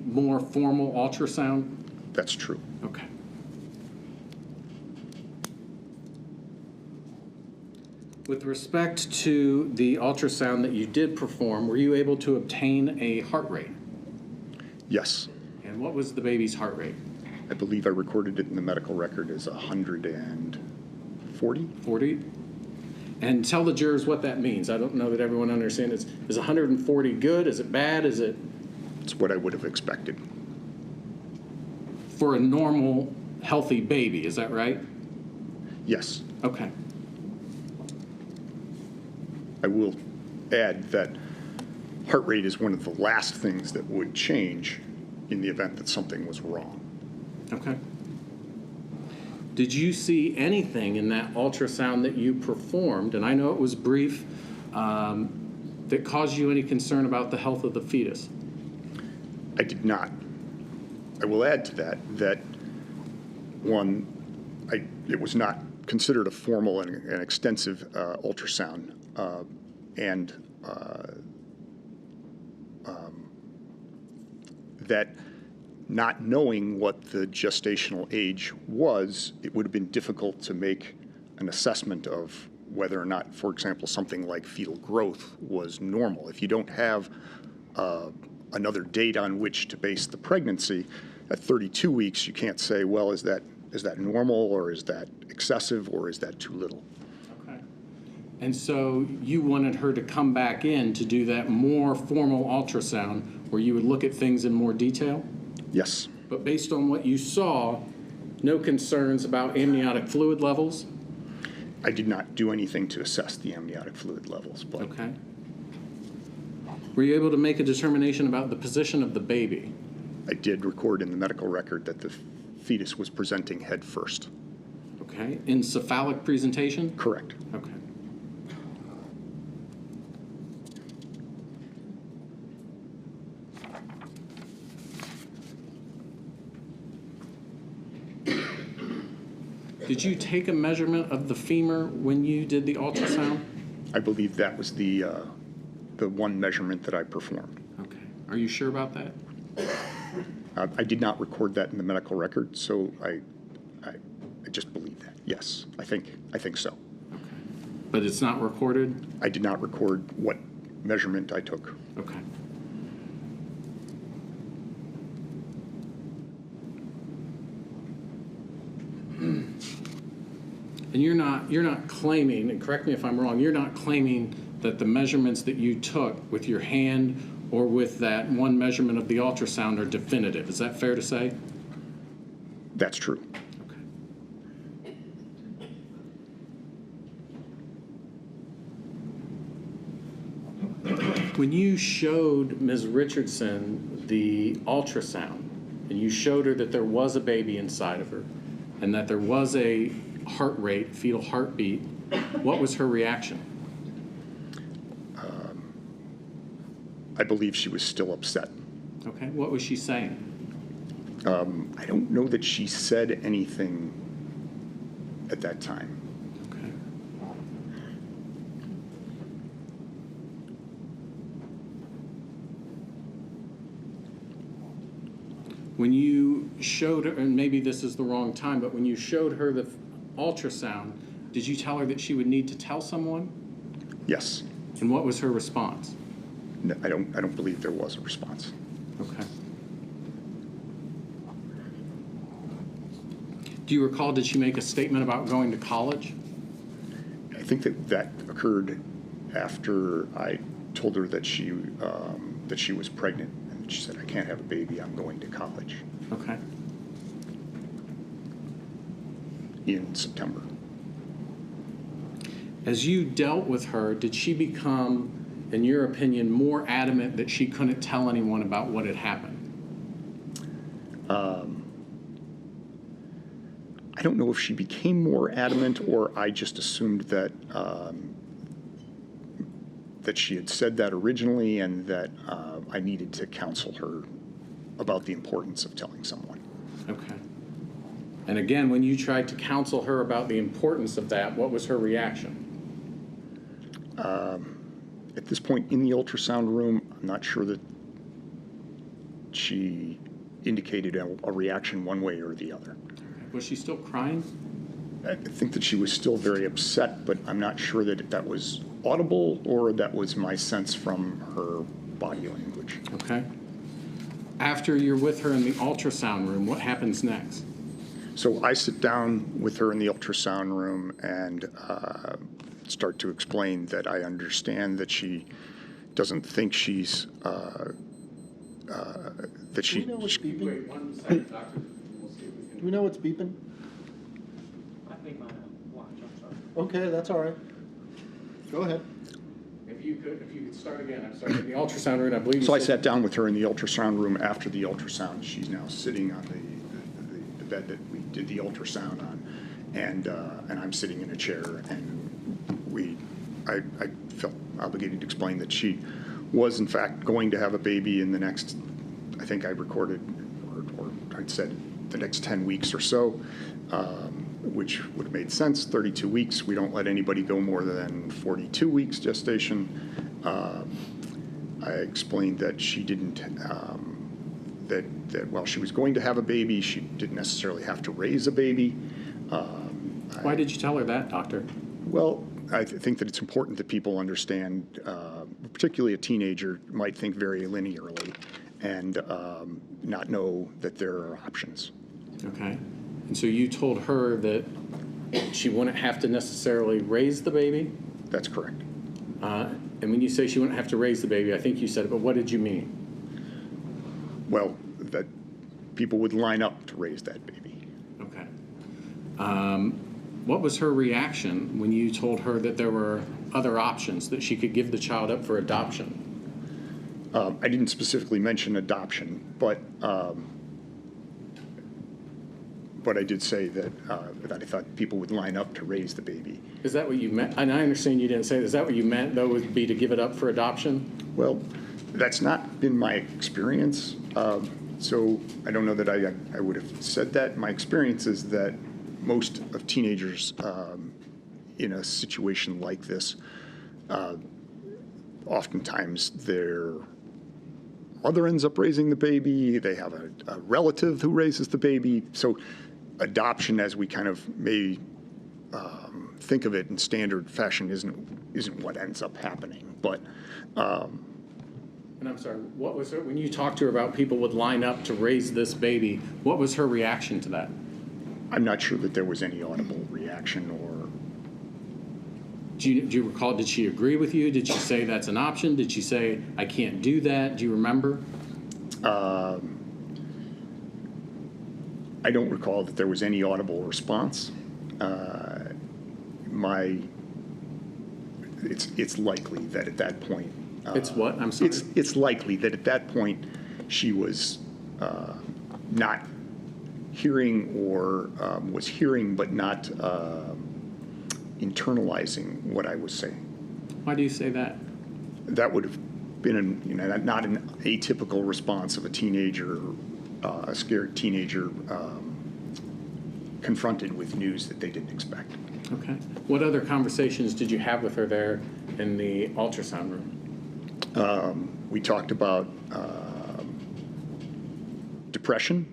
more formal ultrasound? That's true. Okay. With respect to the ultrasound that you did perform, were you able to obtain a heart rate? Yes. And what was the baby's heart rate? I believe I recorded it in the medical record as 140. 40? And tell the jurors what that means. I don't know that everyone understands. Is 140 good? Is it bad? Is it It's what I would have expected. for a normal, healthy baby? Is that right? Yes. Okay. I will add that heart rate is one of the last things that would change in the event that something was wrong. Okay. Did you see anything in that ultrasound that you performed, and I know it was brief, that caused you any concern about the health of the fetus? I did not. I will add to that one, it was not considered a formal and extensive ultrasound, and that not knowing what the gestational age was, it would have been difficult to make an assessment of whether or not, for example, something like fetal growth was normal. If you don't have another date on which to base the pregnancy, at 32 weeks, you can't say, well, is that normal, or is that excessive, or is that too little? Okay. And so you wanted her to come back in to do that more formal ultrasound where you would look at things in more detail? Yes. But based on what you saw, no concerns about amniotic fluid levels? I did not do anything to assess the amniotic fluid levels, but Okay. Were you able to make a determination about the position of the baby? I did record in the medical record that the fetus was presenting head first. Okay. In cephalic presentation? Correct. Okay. Did you take a measurement of the femur when you did the ultrasound? I believe that was the one measurement that I performed. Okay. Are you sure about that? I did not record that in the medical record, so I just believe that. Yes, I think so. But it's not recorded? I did not record what measurement I took. Okay. And you're not claiming, and correct me if I'm wrong, you're not claiming that the measurements that you took with your hand or with that one measurement of the ultrasound are definitive. Is that fair to say? That's true. Okay. When you showed Ms. Richardson the ultrasound, and you showed her that there was a baby inside of her, and that there was a heart rate, fetal heartbeat, what was her reaction? I believe she was still upset. Okay, what was she saying? I don't know that she said anything at that time. Okay. When you showed her, and maybe this is the wrong time, but when you showed her the ultrasound, did you tell her that she would need to tell someone? Yes. And what was her response? No, I don't believe there was a response. Okay. Do you recall, did she make a statement about going to college? I think that occurred after I told her that she was pregnant, and she said, "I can't have a baby. I'm going to college." Okay. In September. As you dealt with her, did she become, in your opinion, more adamant that she couldn't tell anyone about what had happened? I don't know if she became more adamant, or I just assumed that that she had said that originally, and that I needed to counsel her about the importance of telling someone. Okay. And again, when you tried to counsel her about the importance of that, what was her reaction? At this point in the ultrasound room, I'm not sure that she indicated a reaction one way or the other. Was she still crying? I think that she was still very upset, but I'm not sure that that was audible or that was my sense from her body language. Okay. After you're with her in the ultrasound room, what happens next? So I sit down with her in the ultrasound room and start to explain that I understand that she doesn't think she's, that she. Do we know what's beeping? Wait 1 second, doctor. We'll see if we can. Do we know what's beeping? I think my watch, I'm sorry. Okay, that's all right. Go ahead. If you could start again. I'm sorry. In the ultrasound room, I believe you So I said- sat down with her in the ultrasound room after the ultrasound. She's now sitting on the bed that we did the ultrasound on, and I'm sitting in a chair, and I felt obligated to explain that she was in fact going to have a baby in the next, I think I recorded, or I'd said the next 10 weeks or so, which would have made sense. 32 weeks, we don't let anybody go more than 42 weeks gestation. I explained that she didn't, that while she was going to have a baby, she didn't necessarily have to raise a baby. Why did you tell her that, doctor? Well, I think that it's important that people understand, particularly a teenager might think very linearly and not know that there are options. Okay. And so you told her that she wouldn't have to necessarily raise the baby? That's correct. And when you say she wouldn't have to raise the baby, I think you said it, but what did you mean? Well, that people would line up to raise that baby. Okay. What was her reaction when you told her that there were other options, that she could give the child up for adoption? I didn't specifically mention adoption, but I did say that I thought people would line up to raise the baby. Is that what you meant? And I understand you didn't say that. Is that what you meant, though, would be to give it up for adoption? Well, that's not been my experience, so I don't know that I would have said that. My experience is that most of teenagers in a situation like this, oftentimes their mother ends up raising the baby, they have a relative who raises the baby, so adoption, as we kind of may think of it in standard fashion, isn't what ends up happening. But And I'm sorry, what was her, when you talked to her about people would line up to raise this baby, what was her reaction to that? I'm not sure that there was any audible reaction or. Do you recall, did she agree with you? Did she say that's an option? Did she say, I can't do that? Do you remember? I don't recall that there was any audible response. It's likely that at that point. It's what? I'm sorry. It's likely that at that point she was not hearing or was hearing but not internalizing what I was saying. Why do you say that? That would have been not an atypical response of a teenager, a scared teenager confronted with news that they didn't expect. Okay. What other conversations did you have with her there in the ultrasound room? We talked about depression.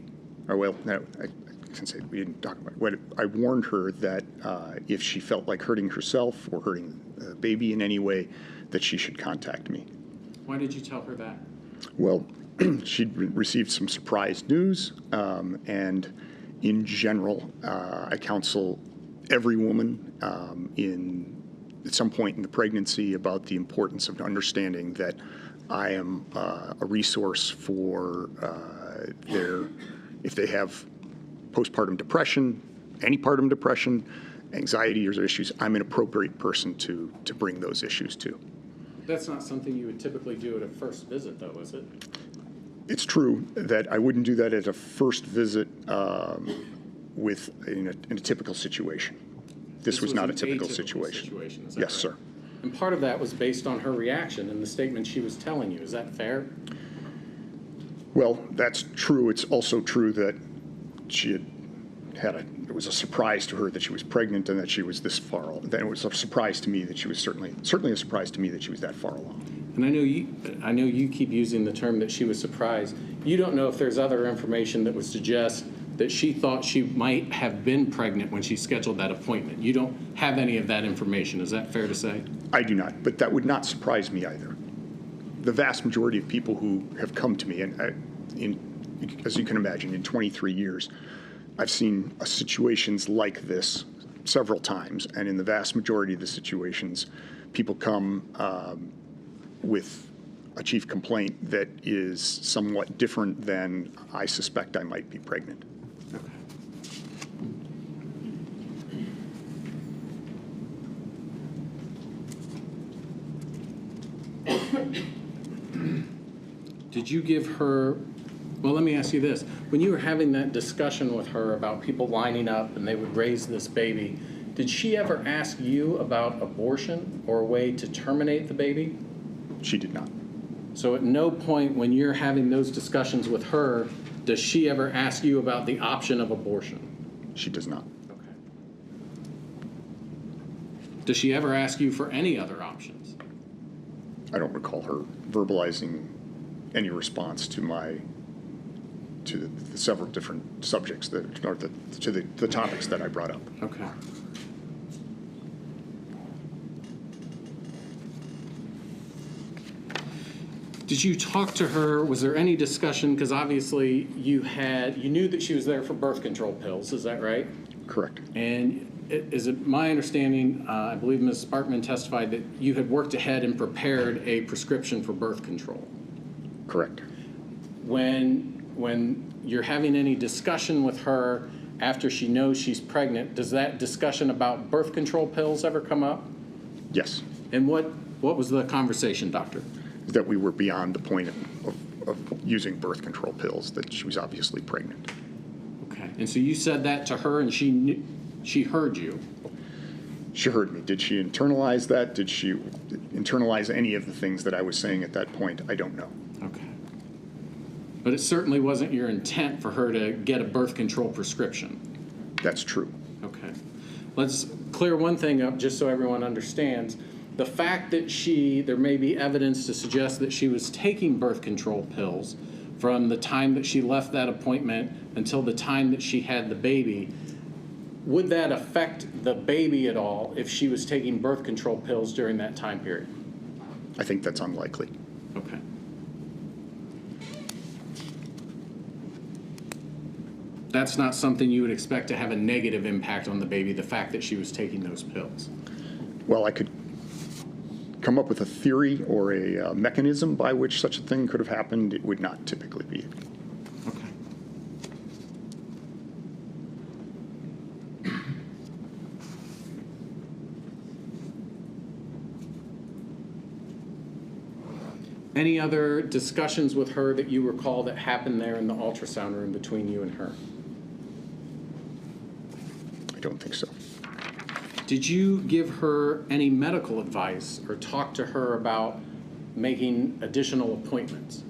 Or well, no, I can say we didn't talk about it. I warned her that if she felt like hurting herself or hurting the baby in any way, that she should contact me. Why did you tell her that? Well, she'd received some surprise news, and in general, I counsel every woman at some point in the pregnancy about the importance of understanding that I am a resource for if they have postpartum depression, antepartum depression, anxiety or issues, I'm an appropriate person to bring those issues to. That's not something you would typically do at a first visit, though, is it? It's true that I wouldn't do that at a first visit in a typical situation. This was not a an typical atypical situation. Is that Yes, right? sir. And part of that was based on her reaction and the statement she was telling you. Is that fair? Well, that's true. It's also true that it was a surprise to her that she was pregnant and that she was this far along. Then it was a surprise to me that she was certainly a surprise to me that she was that far along. And I know you keep using the term that she was surprised. You don't know if there's other information that would suggest that she thought she might have been pregnant when she scheduled that appointment. You don't have any of that information. Is that fair to say? I do not, but that would not surprise me either. The vast majority of people who have come to me, and as you can imagine, in 23 years, I've seen situations like this several times, and in the vast majority of the situations, people come with a chief complaint that is somewhat different than I suspect I might be pregnant. Did you give her, well, let me ask you this. When you were having that discussion with her about people lining up and they would raise this baby, did she ever ask you about abortion or a way to terminate the baby? She did not. So at no point when you're having those discussions with her, does she ever ask you about the option of abortion? She does not. Okay. Does she ever ask you for any other options? I don't recall her verbalizing any response to the several different subjects that, or to the topics that I brought up. Okay. Did you talk to her? Was there any discussion? Because obviously you knew that she was there for birth control pills. Is that right? Correct. And is it my understanding, I believe Ms. Sparkman testified that you had worked ahead and prepared a prescription for birth control. Correct. When you're having any discussion with her after she knows she's pregnant, does that discussion about birth control pills ever come up? Yes. And what was the conversation, doctor? That we were beyond the point of using birth control pills, that she was obviously pregnant. Okay. And so you said that to her and she heard you? She heard me. Did she internalize that? Did she internalize any of the things that I was saying at that point? I don't know. Okay. But it certainly wasn't your intent for her to get a birth control prescription. That's true. Okay. Let's clear one thing up just so everyone understands. The fact that there may be evidence to suggest that she was taking birth control pills from the time that she left that appointment until the time that she had the baby, would that affect the baby at all if she was taking birth control pills during that time period? I think that's unlikely. Okay. That's not something you would expect to have a negative impact on the baby, the fact that she was taking those pills? Well, I could come up with a theory or a mechanism by which such a thing could have happened. It would not typically be. Okay. Any other discussions with her that you recall that happened there in the ultrasound room between you and her? I don't think so. Did you give her any medical advice or talk to her about making additional appointments?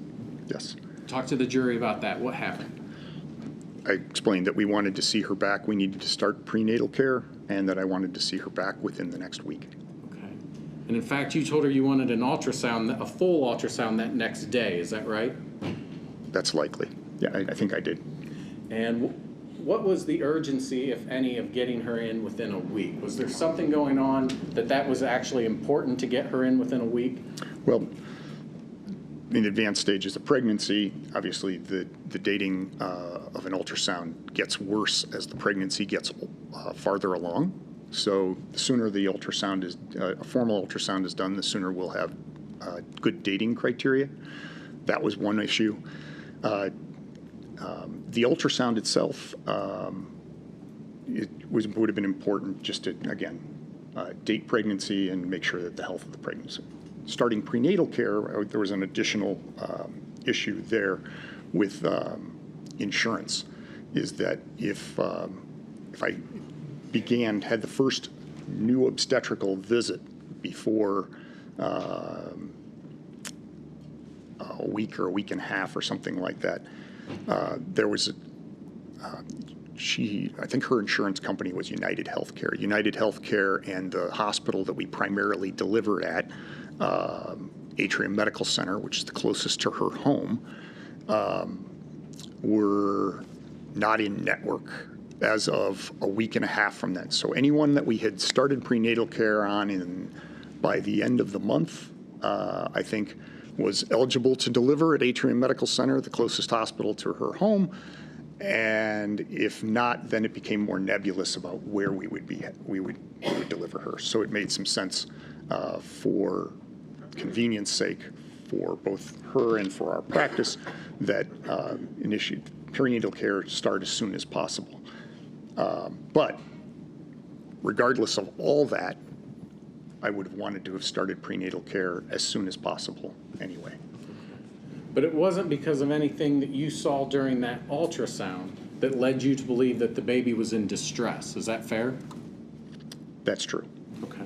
Yes. Talk to the jury about that. What happened? I explained that we wanted to see her back. We needed to start prenatal care, and that I wanted to see her back within the next week. Okay. And in fact, you told her you wanted an ultrasound, a full ultrasound that next day. Is that right? That's likely. Yeah, I think I did. And what was the urgency, if any, of getting her in within a week? Was there something going on that was actually important to get her in within a week? Well, in advanced stages of pregnancy, obviously the dating of an ultrasound gets worse as the pregnancy gets farther along. So the sooner the ultrasound is, a formal ultrasound is done, the sooner we'll have good dating criteria. That was one issue. The ultrasound itself, would have been important just to, again, date pregnancy and make sure that the health of the pregnancy. Starting prenatal care, there was an additional issue there with insurance, is that if I had the first new obstetrical visit before a week or a week and a half or something like that, there was I think her insurance company was United Healthcare. United Healthcare and the hospital that we primarily deliver at, Atrium Medical Center, which is the closest to her home, were not in network as of a week and a half from then. So anyone that we had started prenatal care on by the end of the month, I think, was eligible to deliver at Atrium Medical Center, the closest hospital to her home. And if not, then it became more nebulous about where we would deliver her. So it made some sense for convenience sake for both her and for our practice that perinatal care start as soon as possible. But regardless of all that, I would have wanted to have started prenatal care as soon as possible anyway. But it wasn't because of anything that you saw during that ultrasound that led you to believe that the baby was in distress. Is that fair? That's true. Okay.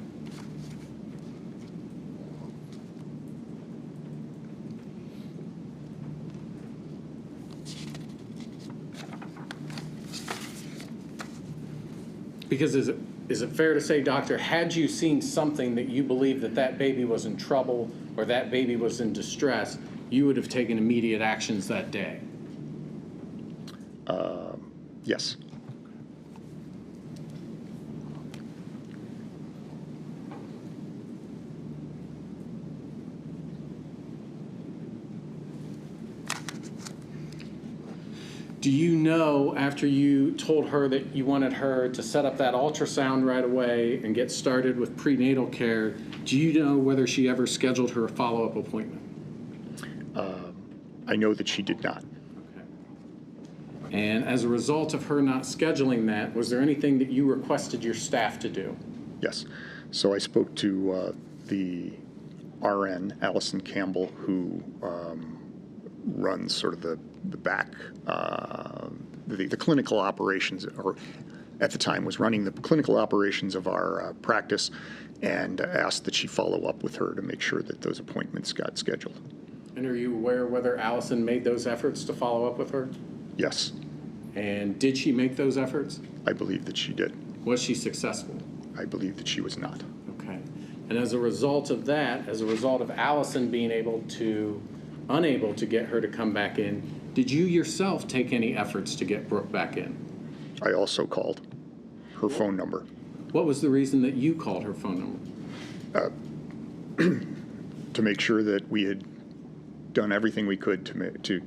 Because is it fair to say, doctor, had you seen something that you believe that that baby was in trouble or that baby was in distress, you would have taken immediate actions that day? Yes. Do you know, after you told her that you wanted her to set up that ultrasound right away and get started with prenatal care, do you know whether she ever scheduled her follow-up appointment? I know that she did not. Okay. And as a result of her not scheduling that, was there anything that you requested your staff to do? Yes. So I spoke to the RN, Allison Campbell, who runs sort of the back, the clinical operations, or at the time was running the clinical operations of our practice, and asked that she follow up with her to make sure that those appointments got scheduled. And are you aware whether Allison made those efforts to follow up with her? Yes. And did she make those efforts? I believe that she did. Was she successful? I believe that she was not. Okay. And as a result of that, as a result of Allison being unable to get her to come back in, did you yourself take any efforts to get Brooke back in? I also called her phone number. What was the reason that you called her phone number? To make sure that we had done everything we could to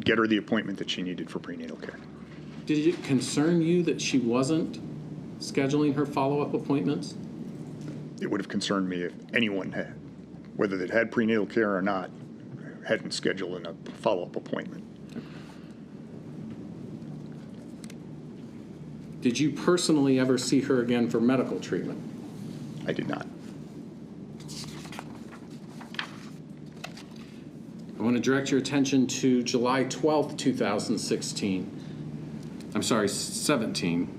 get her the appointment that she needed for prenatal care. Did it concern you that she wasn't scheduling her follow-up appointments? It would have concerned me if anyone had, whether they'd had prenatal care or not, hadn't scheduled a follow-up appointment. Did you personally ever see her again for medical treatment? I did not. I want to direct your attention to July 12th, 2016. I'm sorry, 17.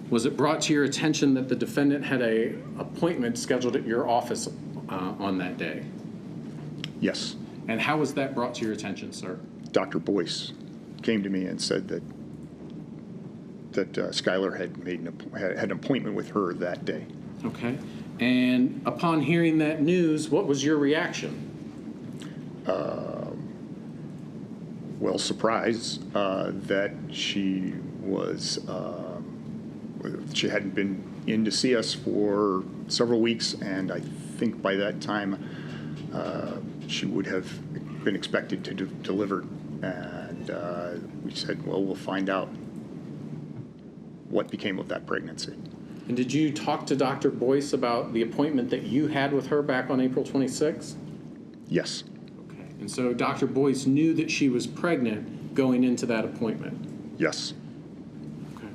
Was it brought to your attention that the defendant had an appointment scheduled at your office on that day? Yes. And how was that brought to your attention, sir? Dr. Boyce came to me and said that Skylar had had an appointment with her that day. Okay. And upon hearing that news, what was your reaction? Well, surprised that she hadn't been in to see us for several weeks, and I think by that time she would have been expected to deliver. And we said, well, we'll find out what became of that pregnancy. And did you talk to Dr. Boyce about the appointment that you had with her back on April 26th? Yes. Okay. And so Dr. Boyce knew that she was pregnant going into that appointment? Yes. Okay.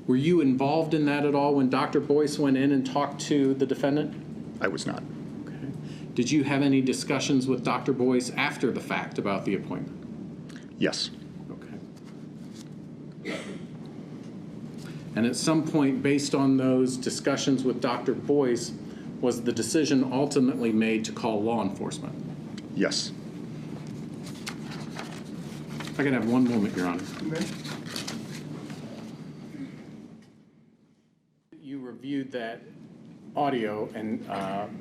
Were you involved in that at all when Dr. Boyce went in and talked to the defendant? I was not. Okay. Did you have any discussions with Dr. Boyce after the fact about the appointment? Yes. Okay. And at some point, based on those discussions with Dr. Boyce, was the decision ultimately made to call law enforcement? Yes. If I can have one moment, Your Honor. Okay. You reviewed that audio and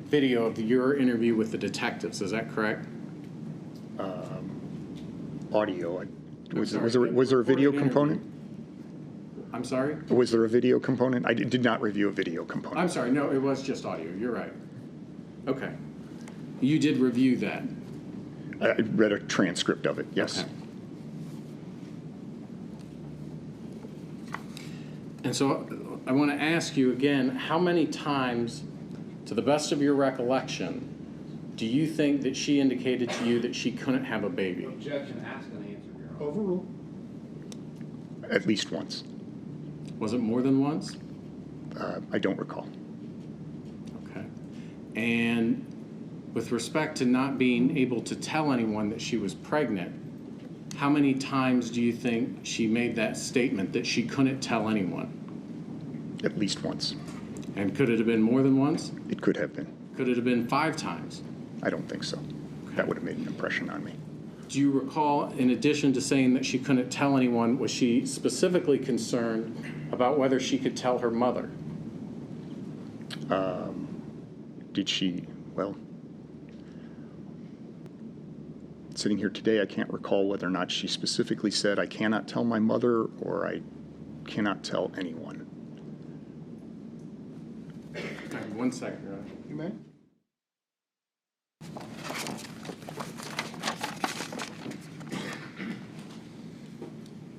video of your interview with the detectives, is that correct? Audio. Was there a recorded video interview. component? I'm sorry? Was there a video component? I did not review a video component. I'm sorry, no, it was just audio, you're right. Okay. You did review that. I read a transcript of it, yes. Okay. And so I want to ask you again, how many times, to the best of your recollection, do you think that she indicated to you that she couldn't have a baby? Objection, ask and answer, Your Honor. Overrule. At least once. Was it more than once? I don't recall. Okay. And with respect to not being able to tell anyone that she was pregnant, how many times do you think she made that statement that she couldn't tell anyone? At least once. And could it have been more than once? It could have been. Could it have been 5 times? I don't think so. That would have made an impression on me. Do you recall, in addition to saying that she couldn't tell anyone, was she specifically concerned about whether she could tell her mother? Did she, well, sitting here today, I can't recall whether or not she specifically said, I cannot tell my mother, or I cannot tell anyone. One second, Your Honor. You may.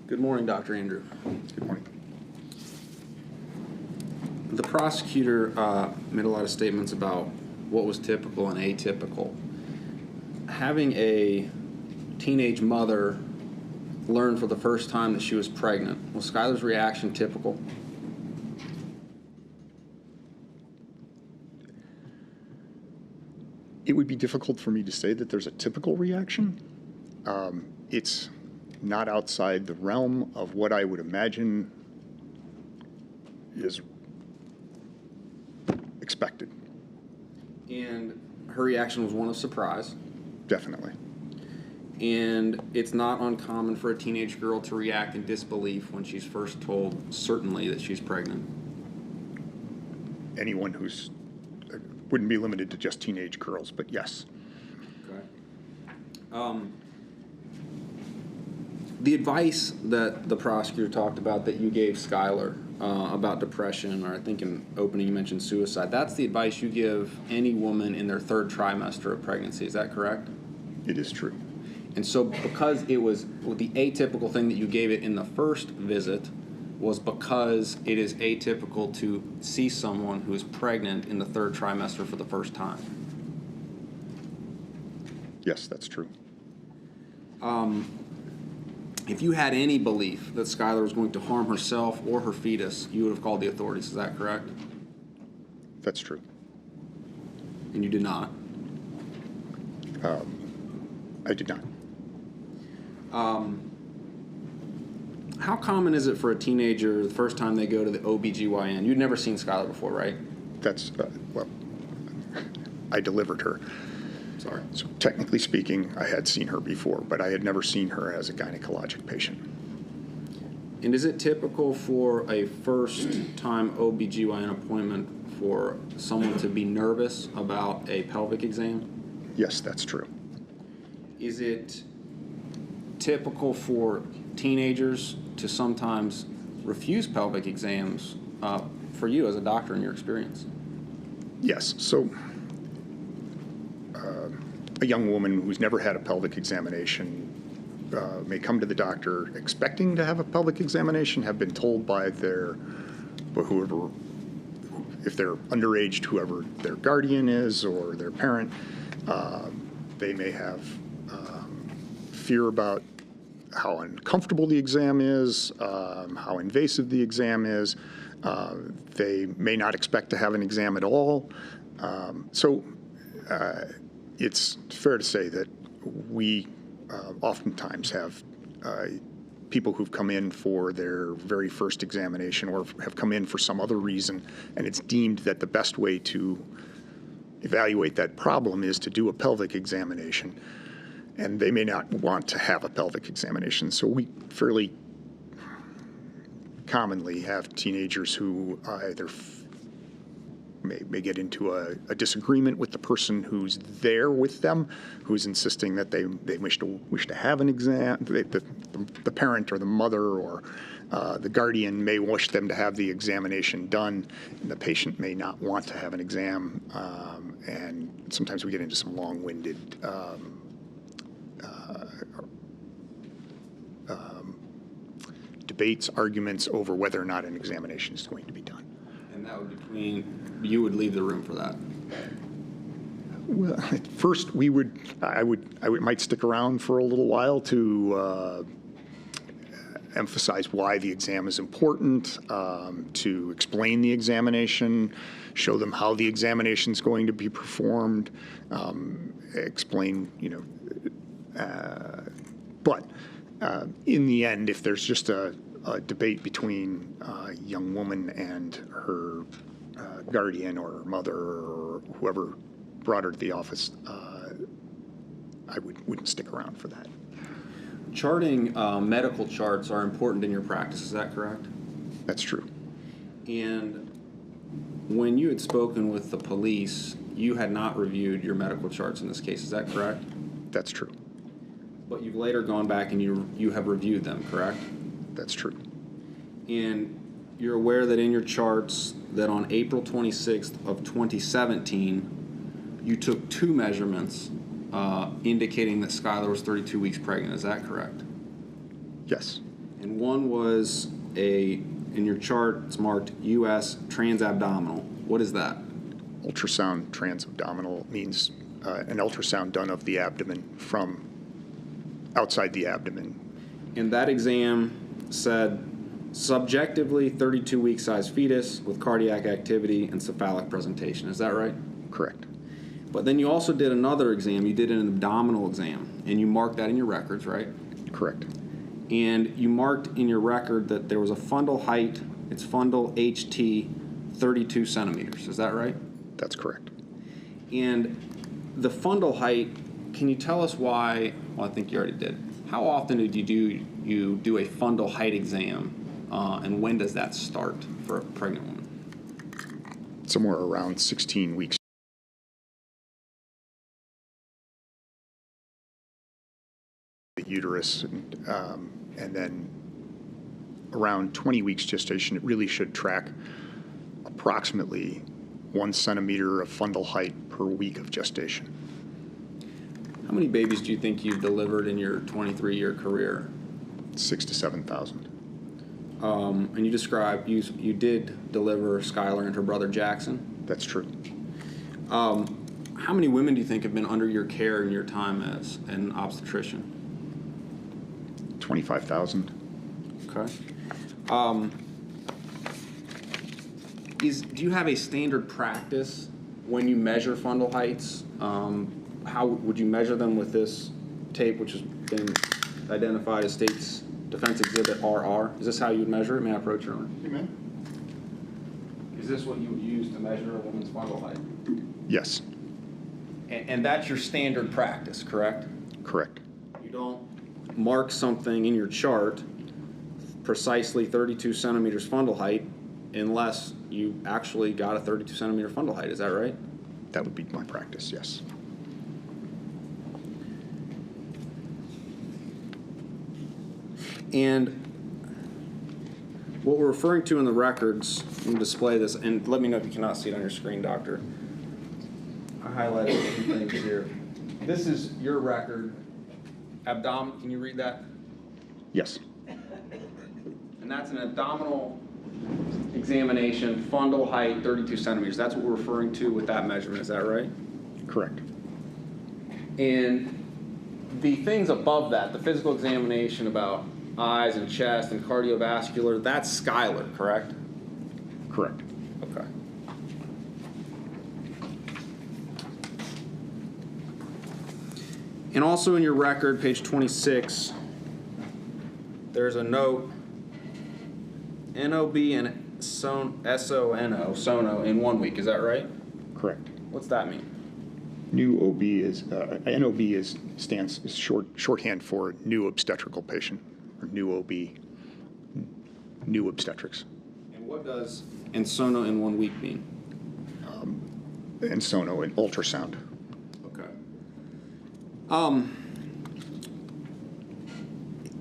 Good morning, Dr. Andrew. Good morning. The prosecutor made a lot of statements about what was typical and atypical. Having a teenage mother learn for the first time that she was pregnant, was Skylar's reaction typical? It would be difficult for me to say that there's a typical reaction. It's not outside the realm of what I would imagine is expected. And her reaction was one of surprise. Definitely. And it's not uncommon for a teenage girl to react in disbelief when she's first told certainly that she's pregnant. Anyone who's wouldn't be limited to just teenage girls, but yes. Okay. The advice that the prosecutor talked about that you gave Skylar about depression, or I think in opening you mentioned suicide, that's the advice you give any woman in their 3rd trimester of pregnancy. Is that correct? It is true. And so because it was the atypical thing that you gave it in the first visit was because it is atypical to see someone who is pregnant in the 3rd trimester for the first time. Yes, that's true. If you had any belief that Skylar was going to harm herself or her fetus, you would have called the authorities. Is that correct? That's true. And you did not. I did not. How common is it for a teenager the first time they go to the OBGYN? You'd never seen Skylar before, right? That's, well, I delivered her. Sorry. So Technically speaking, I had seen her before, but I had never seen her as a gynecologic patient. And is it typical for a first-time OBGYN appointment for someone to be nervous about a pelvic exam? Yes, that's true. Is it typical for teenagers to sometimes refuse pelvic exams for you as a doctor in your experience? Yes, so a young woman who's never had a pelvic examination may come to the doctor expecting to have a pelvic examination, have been told by their, whoever, if they're underage, whoever their guardian is or their parent, they may have fear about how uncomfortable the exam is, how invasive the exam is. They may not expect to have an exam at all. It's fair to say that we oftentimes have people who've come in for their very first examination or have come in for some other reason, and it's deemed that the best way to evaluate that problem is to do a pelvic examination, and they may not want to have a pelvic examination. So we fairly commonly have teenagers who either may get into a disagreement with the person who's there with them, who's insisting that they wish to have an exam. The parent or the mother or the guardian may wish them to have the examination done, and the patient may not want to have an exam. And sometimes we get into some long-winded debates, arguments over whether or not an examination is going to be done. And that would be you would leave the room for that. Well, at first I might stick around for a little while to emphasize why the exam is important, to explain the examination, show them how the examination is going to be performed, explain, but in the end, if there's just a debate between a young woman and her guardian or her mother or whoever brought her to the office, I wouldn't stick around for that. Charting medical charts are important in your practice, is that correct? That's true. And when you had spoken with the police, you had not reviewed your medical charts in this case, is that correct? That's true. But you've later gone back and you have reviewed them, correct? That's true. And you're aware that in your charts that on April 26th of 2017, you took 2 measurements indicating that Skylar was 32 weeks pregnant, is that correct? Yes. And one was in your chart, it's marked US transabdominal. What is that? Ultrasound transabdominal means an ultrasound done of the abdomen from outside the abdomen. And that exam said subjectively 32 week size fetus with cardiac activity and cephalic presentation. Is that right? Correct. But then you also did another exam. You did an abdominal exam, and you marked that in your records, right? Correct. And you marked in your record that there was a fundal height, it's fundal HT 32 centimeters. Is that right? That's correct. And the fundal height, can you tell us why? Well, I think you already did. How often did you do a fundal height exam, and when does that start for a pregnant woman? Somewhere around 16 weeks. The uterus, and then around 20 weeks gestation, it really should track approximately 1 centimeter of fundal height per week of gestation. How many babies do you think you've delivered in your 23-year career? 6,000 to 7,000. And you described you did deliver Skylar and her brother Jackson. That's true. How many women do you think have been under your care in your time as an obstetrician? 25,000. Okay. Do you have a standard practice when you measure fundal heights? How would you measure them with this tape, which has been identified as State's Defense Exhibit RR? Is this how you would measure it? May I approach your honor? Amen. Is this what you would use to measure a woman's fundal height? Yes. And that's your standard practice, correct? Correct. You don't mark something in your chart precisely 32 centimeters fundal height unless you actually got a 32 centimeter fundal height. Is that right? That would be my practice, yes. And what we're referring to in the records, let me display this, and let me know if you cannot see it on your screen, doctor. I highlighted a few things here. This is your record. Abdomen, can you read that? Yes. And that's an abdominal examination, fundal height 32 centimeters. That's what we're referring to with that measurement, is that right? Correct. And the things above that, the physical examination about eyes and chest and cardiovascular, that's Skylar, correct? Correct. Okay. And also in your record, page 26, there's a note, NOB and SONO in 1 week, is that right? Correct. What's that mean? New OB is, NOB stands shorthand for new obstetrical patient, or new OB, new obstetrics. And what does and sono in 1 week mean? And sono, and ultrasound. Okay.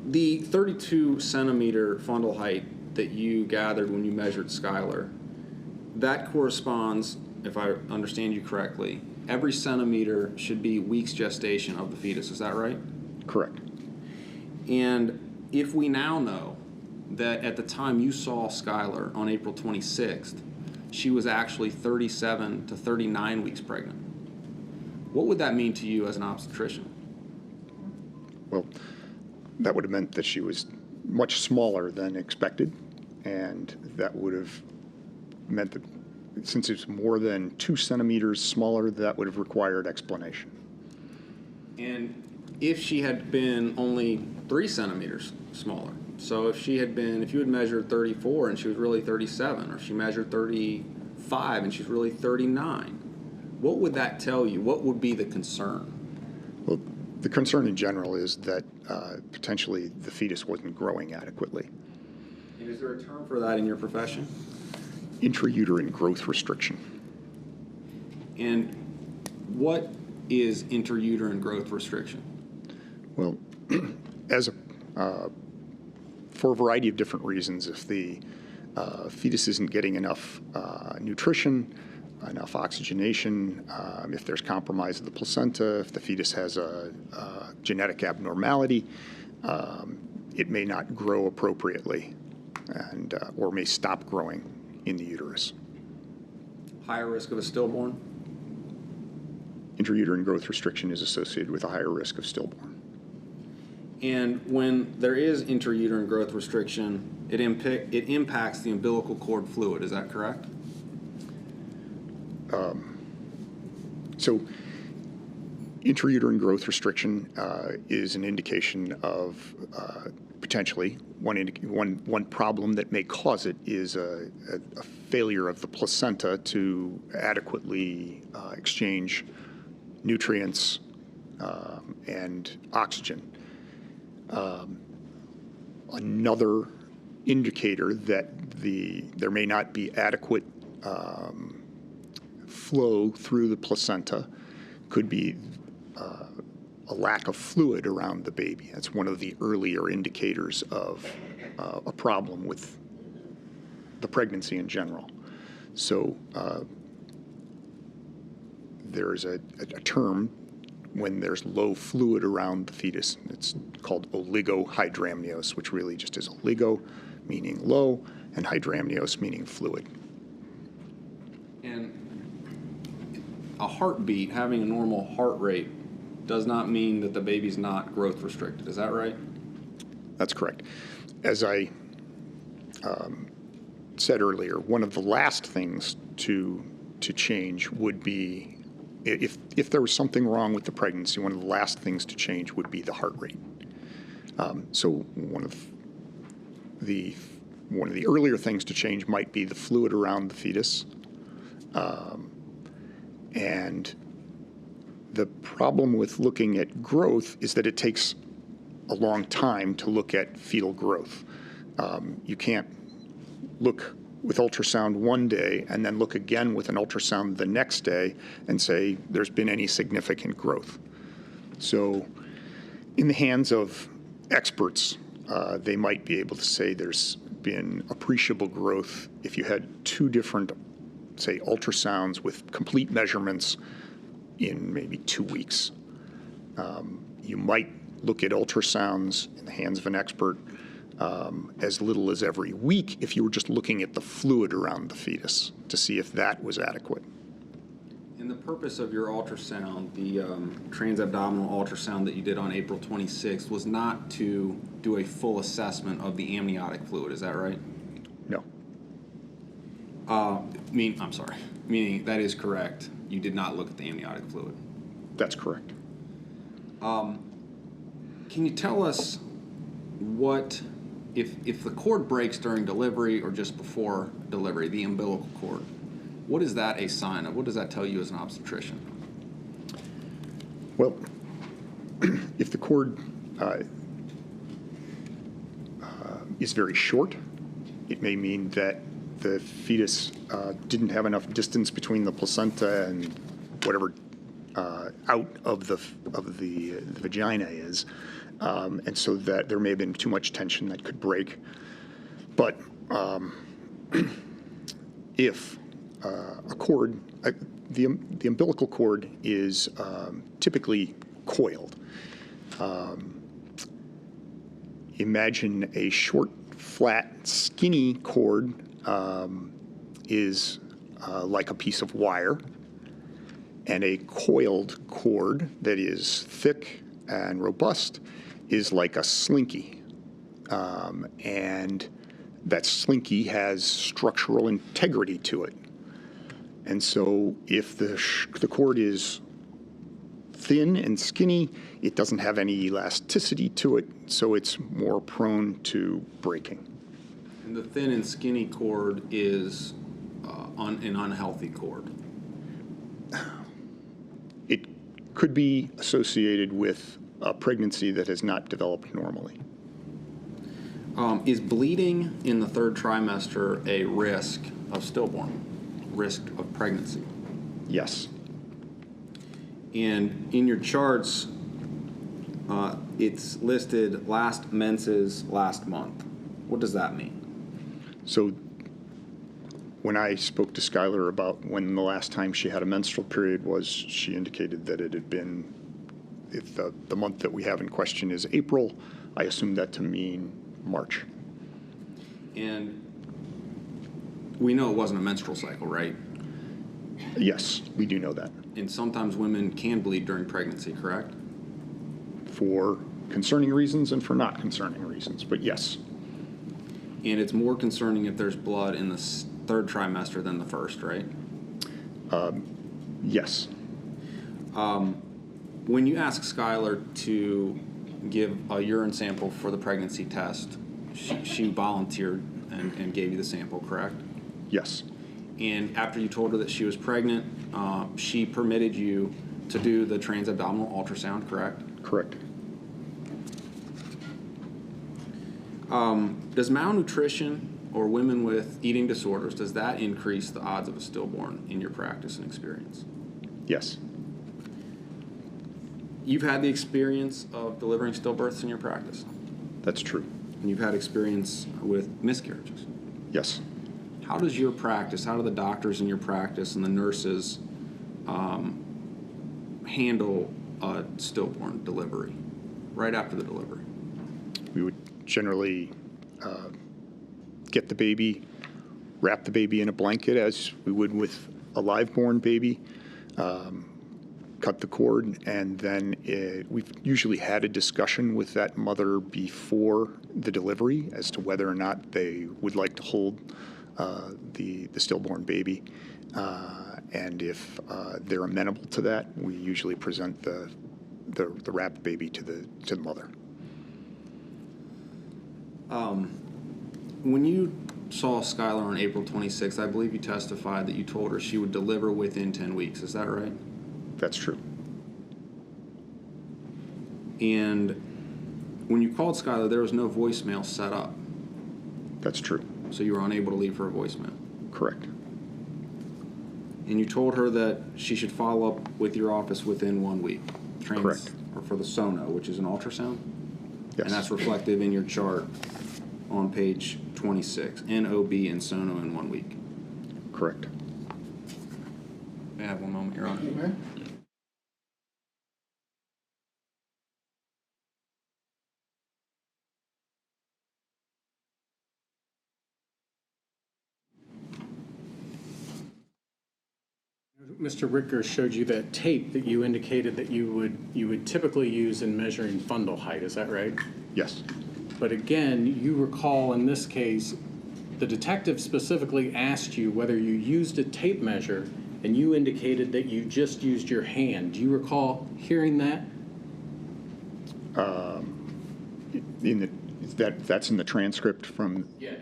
The 32 centimeter fundal height that you gathered when you measured Skylar, that corresponds, if I understand you correctly, every centimeter should be weeks gestation of the fetus. Is that right? Correct. And if we now know that at the time you saw Skylar on April 26th, she was actually 37 to 39 weeks pregnant, what would that mean to you as an obstetrician? Well, that would have meant that she was much smaller than expected, and that would have meant that since it's more than 2 centimeters smaller, that would have required explanation. And if she had been only 3 centimeters smaller, so if you had measured 34 and she was really 37, or she measured 35 and she's really 39, what would that tell you? What would be the concern? Well, the concern in general is that potentially the fetus wasn't growing adequately. And is there a term for that in your profession? Intrauterine growth restriction. And what is intrauterine growth restriction? Well, for a variety of different reasons, if the fetus isn't getting enough nutrition, enough oxygenation, if there's compromise of the placenta, if the fetus has a genetic abnormality, it may not grow appropriately and or may stop growing in the uterus. Higher risk of a stillborn? Intrauterine growth restriction is associated with a higher risk of stillborn. And when there is intrauterine growth restriction, it impacts the umbilical cord fluid, is that correct? So intrauterine growth restriction is an indication of potentially one problem that may cause it is a failure of the placenta to adequately exchange nutrients and oxygen. Another indicator that there may not be adequate flow through the placenta could be a lack of fluid around the baby. That's one of the earlier indicators of a problem with the pregnancy in general. So there is a term when there's low fluid around the fetus. It's called oligohydramnios, which really just is oligo, meaning low, and hydramnios, meaning fluid. And a heartbeat, having a normal heart rate, does not mean that the baby's not growth restricted. Is that right? That's correct. As I said earlier, one of the last things to change would be, if there was something wrong with the pregnancy, one of the last things to change would be the heart rate. So one of the earlier things to change might be the fluid around the fetus. And the problem with looking at growth is that it takes a long time to look at fetal growth. You can't look with ultrasound one day and then look again with an ultrasound the next day and say there's been any significant growth. So in the hands of experts, they might be able to say there's been appreciable growth if you had 2 different, say, ultrasounds with complete measurements in maybe 2 weeks. You might look at ultrasounds in the hands of an expert as little as every week if you were just looking at the fluid around the fetus to see if that was adequate. And the purpose of your ultrasound, the transabdominal ultrasound that you did on April 26th, was not to do a full assessment of the amniotic fluid, is that right? No. Meaning that is correct. You did not look at the amniotic fluid. That's correct. Can you tell us what, if the cord breaks during delivery or just before delivery, the umbilical cord, what is that a sign of? What does that tell you as an obstetrician? Well, if the cord is very short, it may mean that the fetus didn't have enough distance between the placenta and whatever out of the vagina is, and so that there may have been too much tension that could break. But if a cord, the umbilical cord is typically coiled. imagine a short, flat, skinny cord is like a piece of wire, and a coiled cord that is thick and robust is like a slinky. And that slinky has structural integrity to it. And so if the cord is thin and skinny, it doesn't have any elasticity to it, so it's more prone to breaking. And the thin and skinny cord is an unhealthy cord. It could be associated with a pregnancy that has not developed normally. Is bleeding in the third trimester a risk of stillborn, risk of pregnancy? Yes. And in your charts, it's listed last menses last month. What does that mean? So when I spoke to Skylar about when the last time she had a menstrual period was, she indicated that it had been, if the month that we have in question is April, I assumed that to mean March. And we know it wasn't a menstrual cycle, right? Yes, we do know that. And sometimes women can bleed during pregnancy, correct? For concerning reasons and for not concerning reasons, but yes. And it's more concerning if there's blood in the third trimester than the first, right? Yes. When you ask Skylar to give a urine sample for the pregnancy test, she volunteered and gave you the sample, correct? Yes. And after you told her that she was pregnant, she permitted you to do the transabdominal ultrasound, correct? Correct. Does malnutrition or women with eating disorders, does that increase the odds of a stillborn in your practice and experience? Yes. You've had the experience of delivering stillbirths in your practice, That's true. and you've had experience with miscarriages. Yes. How does your practice, how do the doctors in your practice and the nurses handle a stillborn delivery right after the delivery? We would generally get the baby, wrap the baby in a blanket as we would with a live-born baby, cut the cord, and then we've usually had a discussion with that mother before the delivery as to whether or not they would like to hold the stillborn baby. And if they're amenable to that, we usually present the wrapped baby to the mother. When you saw Skylar on April 26th, I believe you testified that you told her she would deliver within 10 weeks. Is that right? That's true. And when you called Skylar, there was no voicemail set up. That's true. So you were unable to leave her a voicemail. Correct. And you told her that she should follow up with your office within 1 week. Correct. Or for the sono, which is an ultrasound? Yes. And that's reflective in your chart on page 26. NOB and sono in 1 week. Correct. May I have one moment, Your Honor? Mr. Ricker showed you that tape that you indicated that you would typically use in measuring fundal height. Is that right? Yes. But again, you recall in this case, the detective specifically asked you whether you used a tape measure, and you indicated that you just used your hand. Do you recall hearing that? That's in the transcript from. Yes.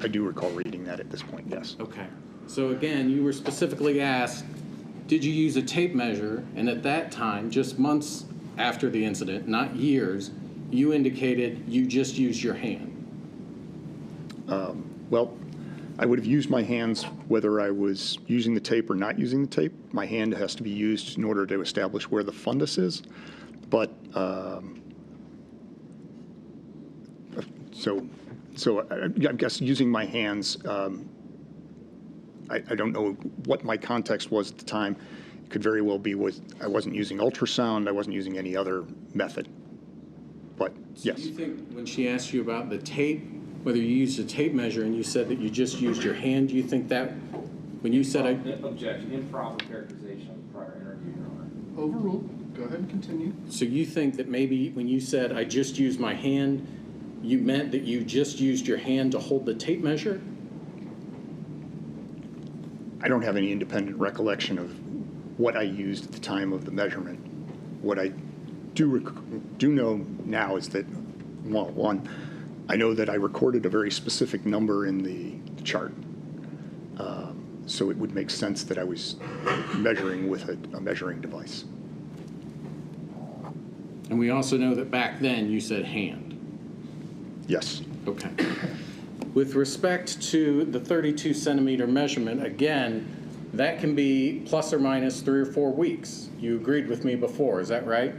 I do recall reading that at this point. Yes. Okay. So again, you were specifically asked, did you use a tape measure? And at that time, just months after the incident, not years, you indicated you just used your hand. Well, I would have used my hands whether I was using the tape or not using the tape. My hand has to be used in order to establish where the fundus is. But so I guess using my hands, I don't know what my context was at the time. could very well be I wasn't using ultrasound, I wasn't using any other method. But yes. Do you think when she asked you about the tape, whether you used a tape measure and you said that you just used your hand, do you think that when you said Objection, improper characterization of the prior interview, Your Honor. Overruled. Go ahead and continue. So you think that maybe when you said, I just used my hand, you meant that you just used your hand to hold the tape measure? I don't have any independent recollection of what I used at the time of the measurement. What I do know now is that, well, one, I know that I recorded a very specific number in the chart. So it would make sense that I was measuring with a measuring device. And we also know that back then you said hand. Yes. Okay. With respect to the 32 centimeter measurement, again, that can be plus or minus 3 or 4 weeks. You agreed with me before, is that right?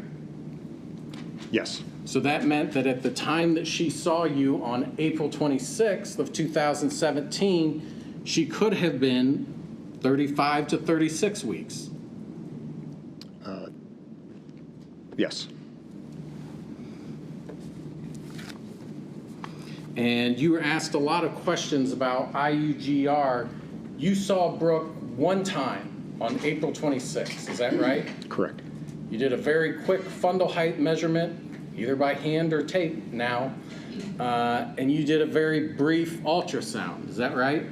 Yes. So that meant that at the time that she saw you on April 26th of 2017, she could have been 35 to 36 weeks. Yes. And you were asked a lot of questions about IUGR. You saw Brooke one time on April 26th, is that right? Correct. You did a very quick fundal height measurement, either by hand or tape now, and you did a very brief ultrasound, is that right?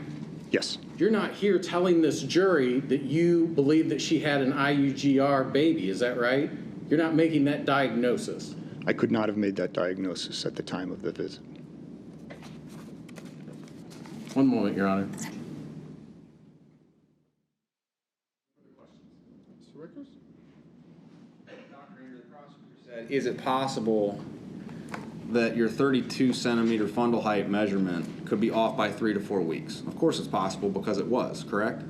Yes. You're not here telling this jury that you believe that she had an IUGR baby, is that right? You're not making that diagnosis. I could not have made that diagnosis at the time of the visit. One moment, Your Honor. Mr. Rickers? Dr. Andrew, the prosecutor said, is it possible that your 32 centimeter fundal height measurement could be off by 3 to 4 weeks? Of course it's possible because it was, correct?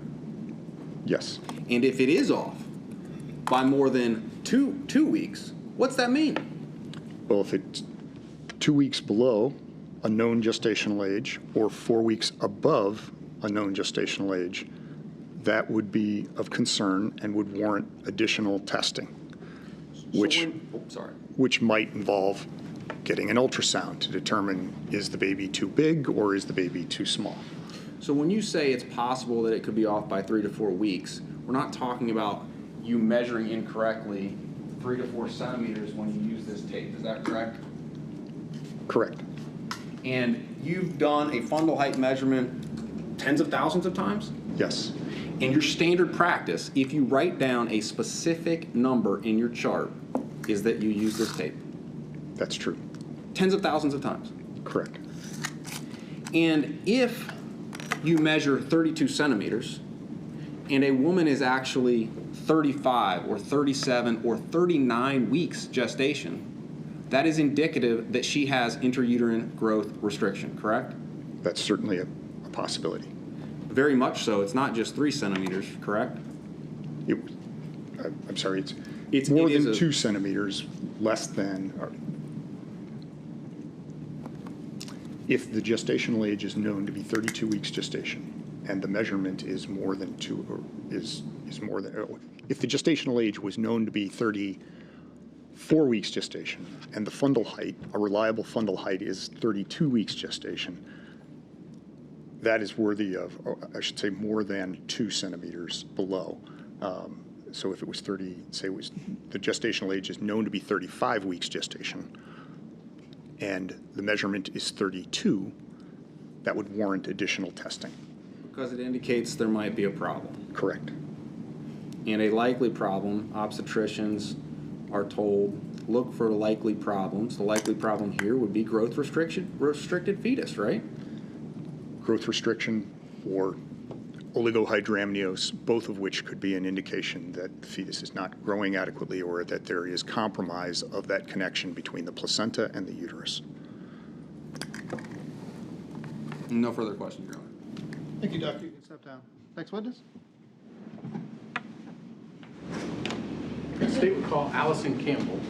Yes. And if it is off by more than two weeks, what's that mean? Well, if it's 2 weeks below a known gestational age or 4 weeks above a known gestational age, that would be of concern and would warrant additional testing, which might involve getting an ultrasound to determine, is the baby too big or is the baby too small? So when you say it's possible that it could be off by 3 to 4 weeks, we're not talking about you measuring incorrectly 3 to 4 centimeters when you use this tape, is that correct? Correct. And you've done a fundal height measurement tens of thousands of times? Yes. In your standard practice, if you write down a specific number in your chart, is that you use this tape? That's true. Tens of thousands of times. Correct. And if you measure 32 centimeters and a woman is actually 35 or 37 or 39 weeks gestation, that is indicative that she has intrauterine growth restriction, correct? That's certainly a possibility. Very much so. It's not just 3 centimeters, correct? I'm sorry, it's more than 2 centimeters less than. If the gestational age is known to be 32 weeks gestation and the measurement is more than if the gestational age was known to be 34 weeks gestation and the fundal height, a reliable fundal height, is 32 weeks gestation, that is worthy of, I should say, more than 2 centimeters below. So if it was 30, say the gestational age is known to be 35 weeks gestation, and the measurement is 32, that would warrant additional testing. Because it indicates there might be a problem. Correct. And a likely problem, obstetricians are told, look for likely problems. The likely problem here would be restricted fetus, right? Growth restriction or oligohydramnios, both of which could be an indication that the fetus is not growing adequately or that there is compromise of that connection between the placenta and the uterus. No further questions, Your Honor. Thank you, Doctor. You can step down. Next witness. The state would call Allison Campbell.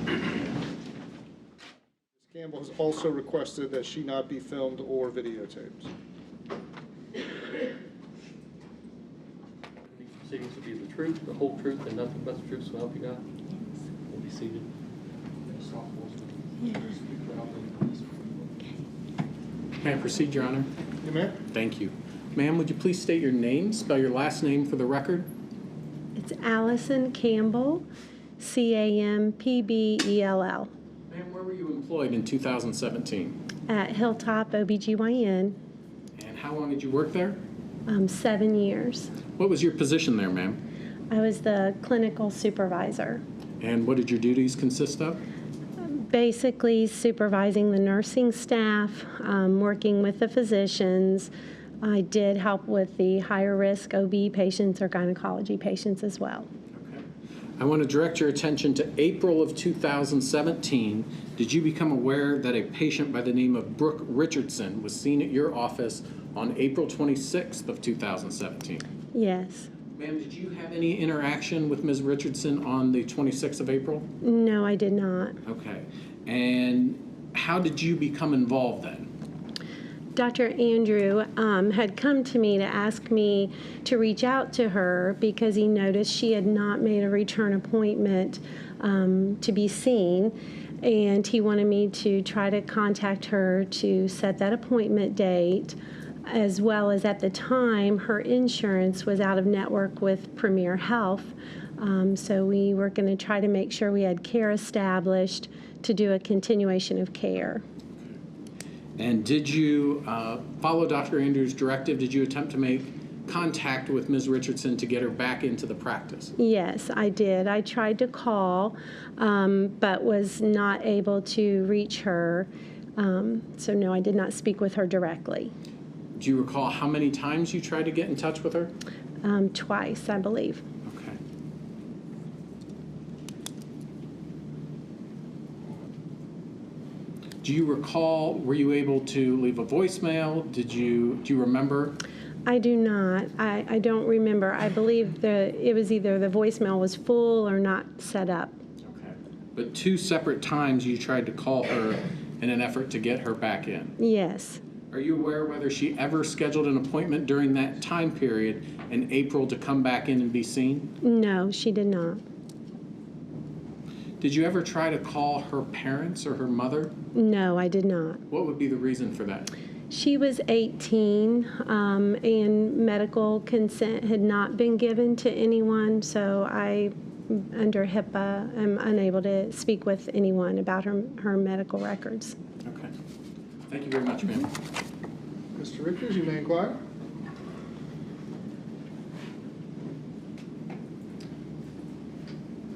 Ms. Campbell has also requested that she not be filmed or videotaped. proceedings will be the truth, the whole truth, and nothing but the truth, so help you God? We'll be seated. May I proceed, Your Honor? You may. Thank you. Ma'am, would you please state your name, spell your last name for the record? It's Allison Campbell, Campbell. Ma'am, where were you employed in 2017? At Hilltop OBGYN, And how long did you work there? 7 years. What was your position there, ma'am? I was the clinical supervisor, And what did your duties consist of? basically supervising the nursing staff, working with the physicians. I did help with the higher risk OB patients or gynecology patients as well. Okay. I want to direct your attention to April of 2017. Did you become aware that a patient by the name of Brooke Richardson was seen at your office on April 26th of 2017? Yes. Ma'am, did you have any interaction with Ms. Richardson on the 26th of April? No, I did not. Okay. And how did you become involved then? Dr. Andrew had come to me to ask me to reach out to her because he noticed she had not made a return appointment to be seen, and he wanted me to try to contact her to set that appointment date, as well as at the time her insurance was out of network with Premier Health, so we were going to try to make sure we had care established to do a continuation of care. And did you follow Dr. Andrews' directive? Did you attempt to make contact with Ms. Richardson to get her back into the practice? Yes, I did. I tried to call, but was not able to reach her. So no, I did not speak with her directly. Do you recall how many times you tried to get in touch with her? Twice, I believe. Okay. Do you recall, were you able to leave a voicemail? Do you remember? I do not. I don't remember. I believe it was either the voicemail was full or not set up. Okay. But 2 separate times you tried to call her in an effort to get her back in. Yes. Are you aware whether she ever scheduled an appointment during that time period in April to come back in and be seen? No, she did not. Did you ever try to call her parents or her mother? No, I did not. What would be the reason for that? She was 18, and medical consent had not been given to anyone, so I, under HIPAA, am unable to speak with anyone about her medical records. Okay. Thank you very much, ma'am. Mr. Rickers, you may inquire.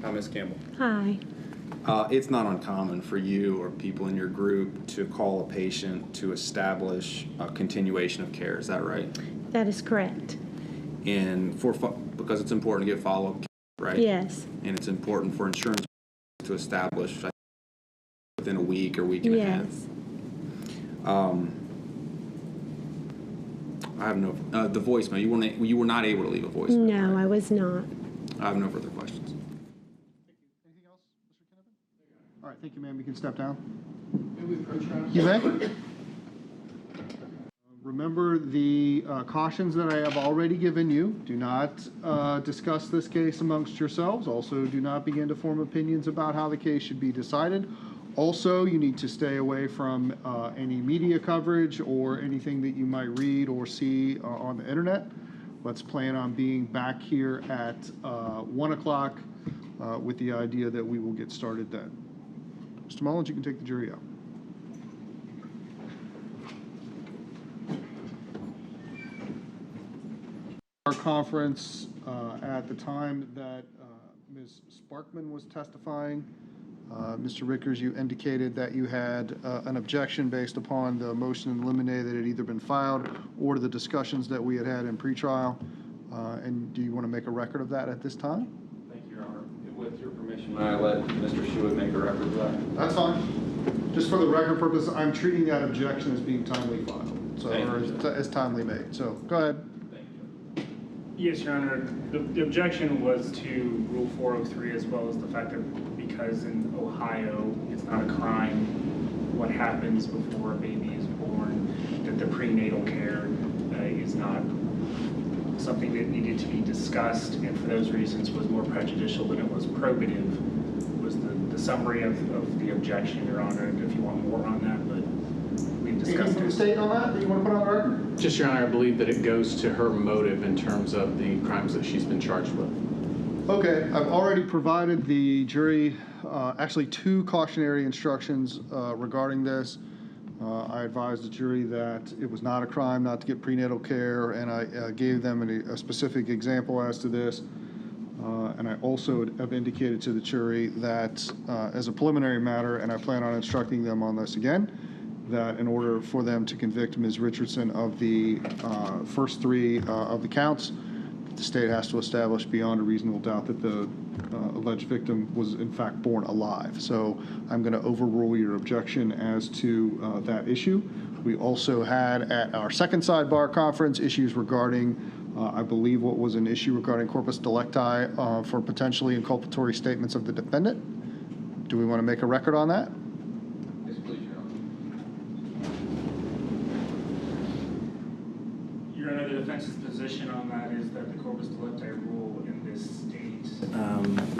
Hi, Ms. Campbell. Hi. It's not uncommon for you or people in your group to call a patient to establish a continuation of care. Is that right? That is correct. And because it's important to get follow-up care, right? Yes. And it's important for insurance to establish within a week or week and a half. Yes. I have no the voicemail. You were not able to leave a voicemail. No, right? I was not. I have no further questions. Anything else, Mr. Kinnaman? All right, thank you, ma'am. You can step down. May we approach her? You may. Remember the cautions that I have already given you. Do not discuss this case amongst yourselves. Also, do not begin to form opinions about how the case should be decided. Also, you need to stay away from any media coverage or anything that you might read or see on the internet. Let's plan on being back here at 1 o'clock with the idea that we will get started then. Mr. Mullins, you can take the jury out. Our conference at the time that Ms. Sparkman was testifying, Mr. Rickers, you indicated that you had an objection based upon the motion in limine that had either been filed or to the discussions that we had had in pretrial. And do you want to make a record of that at this time? Thank you, Your Honor. With your permission, may I let Mr. Schuett make a record of that? That's fine. Just for the record purpose, I'm treating that objection as being timely filed, so, or as timely made. So, go ahead. Yes, Your Honor. The objection was to Rule 403 as well as the fact that because in Ohio it's not a crime what happens before a baby is born, that the prenatal care is not something that needed to be discussed, and for those reasons was more prejudicial than it was probative, was the summary of the objection, Your Honor. And if you want more on that, but we've discussed Anything from the it. state on that you want to put on the record? Just, Your Honor, I believe that it goes to her motive in terms of the crimes that she's been charged with. Okay, I've already provided the jury actually 2 cautionary instructions regarding this. I advised the jury that it was not a crime not to get prenatal care, and I gave them a specific example as to this. And I also have indicated to the jury that as a preliminary matter, and I plan on instructing them on this again, that in order for them to convict Ms. Richardson of the first 3 of the counts, the state has to establish beyond a reasonable doubt that the alleged victim was in fact born alive. So I'm going to overrule your objection as to that issue. We also had at our second sidebar conference issues regarding, I believe what was an issue regarding corpus delicti for potentially inculpatory statements of the defendant. Do we want to make a record on that? Yes, please, Your Honor. Your Honor, the defense's position on that is that the corpus delicti rule in this state.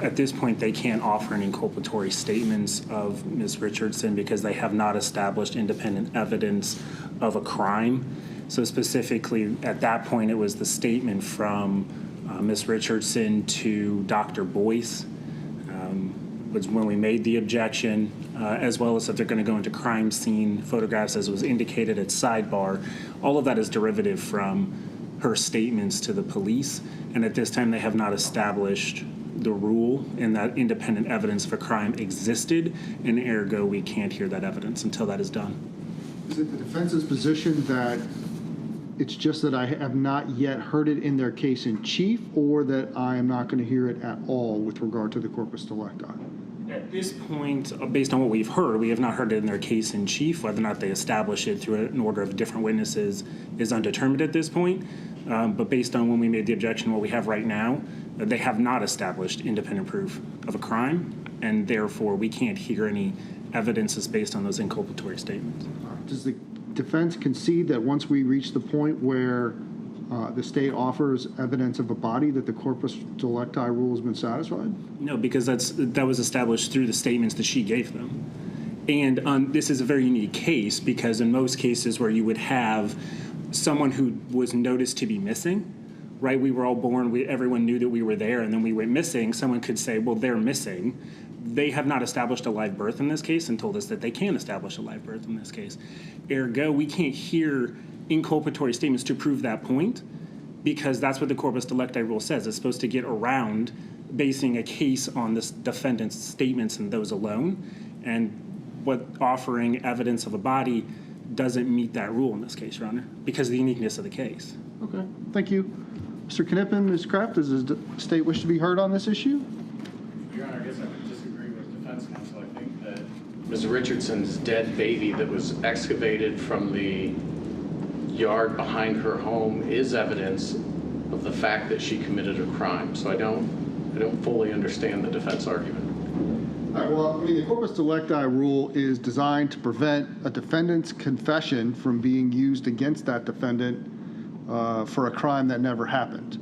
At this point, they can't offer any inculpatory statements of Ms. Richardson because they have not established independent evidence of a crime. So specifically, at that point, it was the statement from Ms. Richardson to Dr. Boyce was when we made the objection, as well as if they're going to go into crime scene photographs as was indicated at Sidebar. All of that is derivative from her statements to the police, and at this time they have not established the rule and that independent evidence of a crime existed, and ergo we can't hear that evidence until that is done. Is it the defense's position that it's just that I have not yet heard it in their case in chief, or that I am not going to hear it at all with regard to the corpus delicti? At this point, based on what we've heard, we have not heard it in their case in chief. Whether or not they establish it through an order of different witnesses is undetermined at this point. But based on when we made the objection, what we have right now, they have not established independent proof of a crime, and therefore we can't hear any evidences based on those inculpatory statements. Does the defense concede that once we reach the point where the state offers evidence of a body that the corpus delicti rule has been satisfied? No, because that was established through the statements that she gave them. And this is a very unique case because in most cases where you would have someone who was noticed to be missing, right? We were all born, everyone knew that we were there, and then we went missing. Someone could say, well, they're missing. They have not established a live birth in this case and told us that they can establish a live birth in this case. Ergo, we can't hear inculpatory statements to prove that point because that's what the corpus delicti rule says. It's supposed to get around basing a case on this defendant's statements and those alone. And what offering evidence of a body doesn't meet that rule in this case, Your Honor, because of the uniqueness of the case. Okay, thank you. Mr. Knippen, Ms. Kraft, does the state wish to be heard on this issue? Your Honor, I guess I would disagree with defense counsel. I think that Ms. Richardson's dead baby that was excavated from the yard behind her home is evidence of the fact that she committed a crime. So I don't fully understand the defense argument. All right, well, I mean, the corpus delicti rule is designed to prevent a defendant's confession from being used against that defendant for a crime that never happened.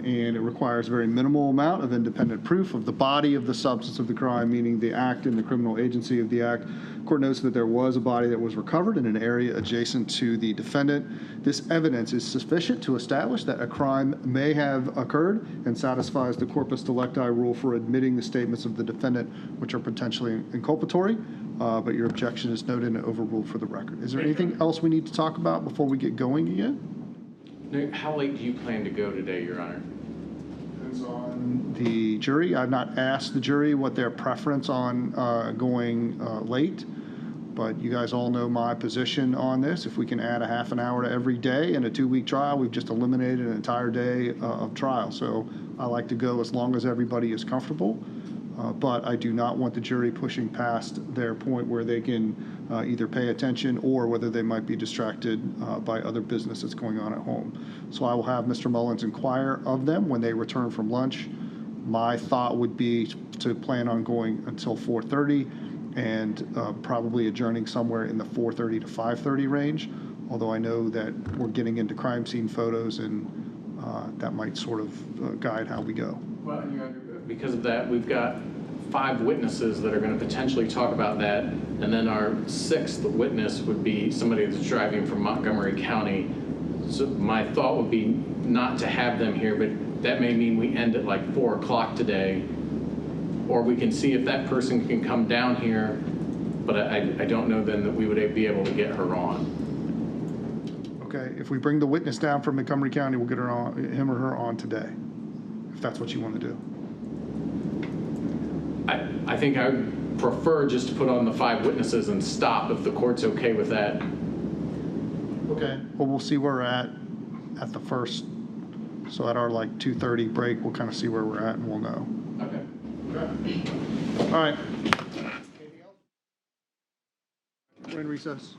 And it requires a very minimal amount of independent proof of the body of the substance of the crime, meaning the act and the criminal agency of the act. The court notes that there was a body that was recovered in an area adjacent to the defendant. This evidence is sufficient to establish that a crime may have occurred and satisfies the corpus delicti rule for admitting the statements of the defendant, which are potentially inculpatory. But your objection is noted and overruled for the record. Is there anything else we need to talk about before we get going again? How late do you plan to go today, Your Honor? Depends on the jury. I've not asked the jury what their preference on going late, but you guys all know my position on this. If we can add a half an hour to every day in a 2-week trial, we've just eliminated an entire day of trial. So I like to go as long as everybody is comfortable. But I do not want the jury pushing past their point where they can either pay attention or whether they might be distracted by other business that's going on at home. So I will have Mr. Mullins inquire of them when they return from lunch. My thought would be to plan on going until 4:30 and probably adjourning somewhere in the 4:30 to 5:30 range, although I know that we're getting into crime scene photos and that might sort of guide how we go. Well, and Your Honor, because of that, we've got 5 witnesses that are going to potentially talk about that, and then our 6th witness would be somebody that's driving from Montgomery County. So my thought would be not to have them here, but that may mean we end at like 4 o'clock today, or we can see if that person can come down here, but I don't know then that we would be able to get her on. Okay, if we bring the witness down from Montgomery County, we'll get her on, him or her on today, if that's what you want to do. I think I would prefer just to put on the 5 witnesses and stop if the court's okay with that. Okay. Well, we'll see where we're at the first, so at our like 2:30 break, we'll kind of see where we're at and we'll know. Okay. All right. We're in recess.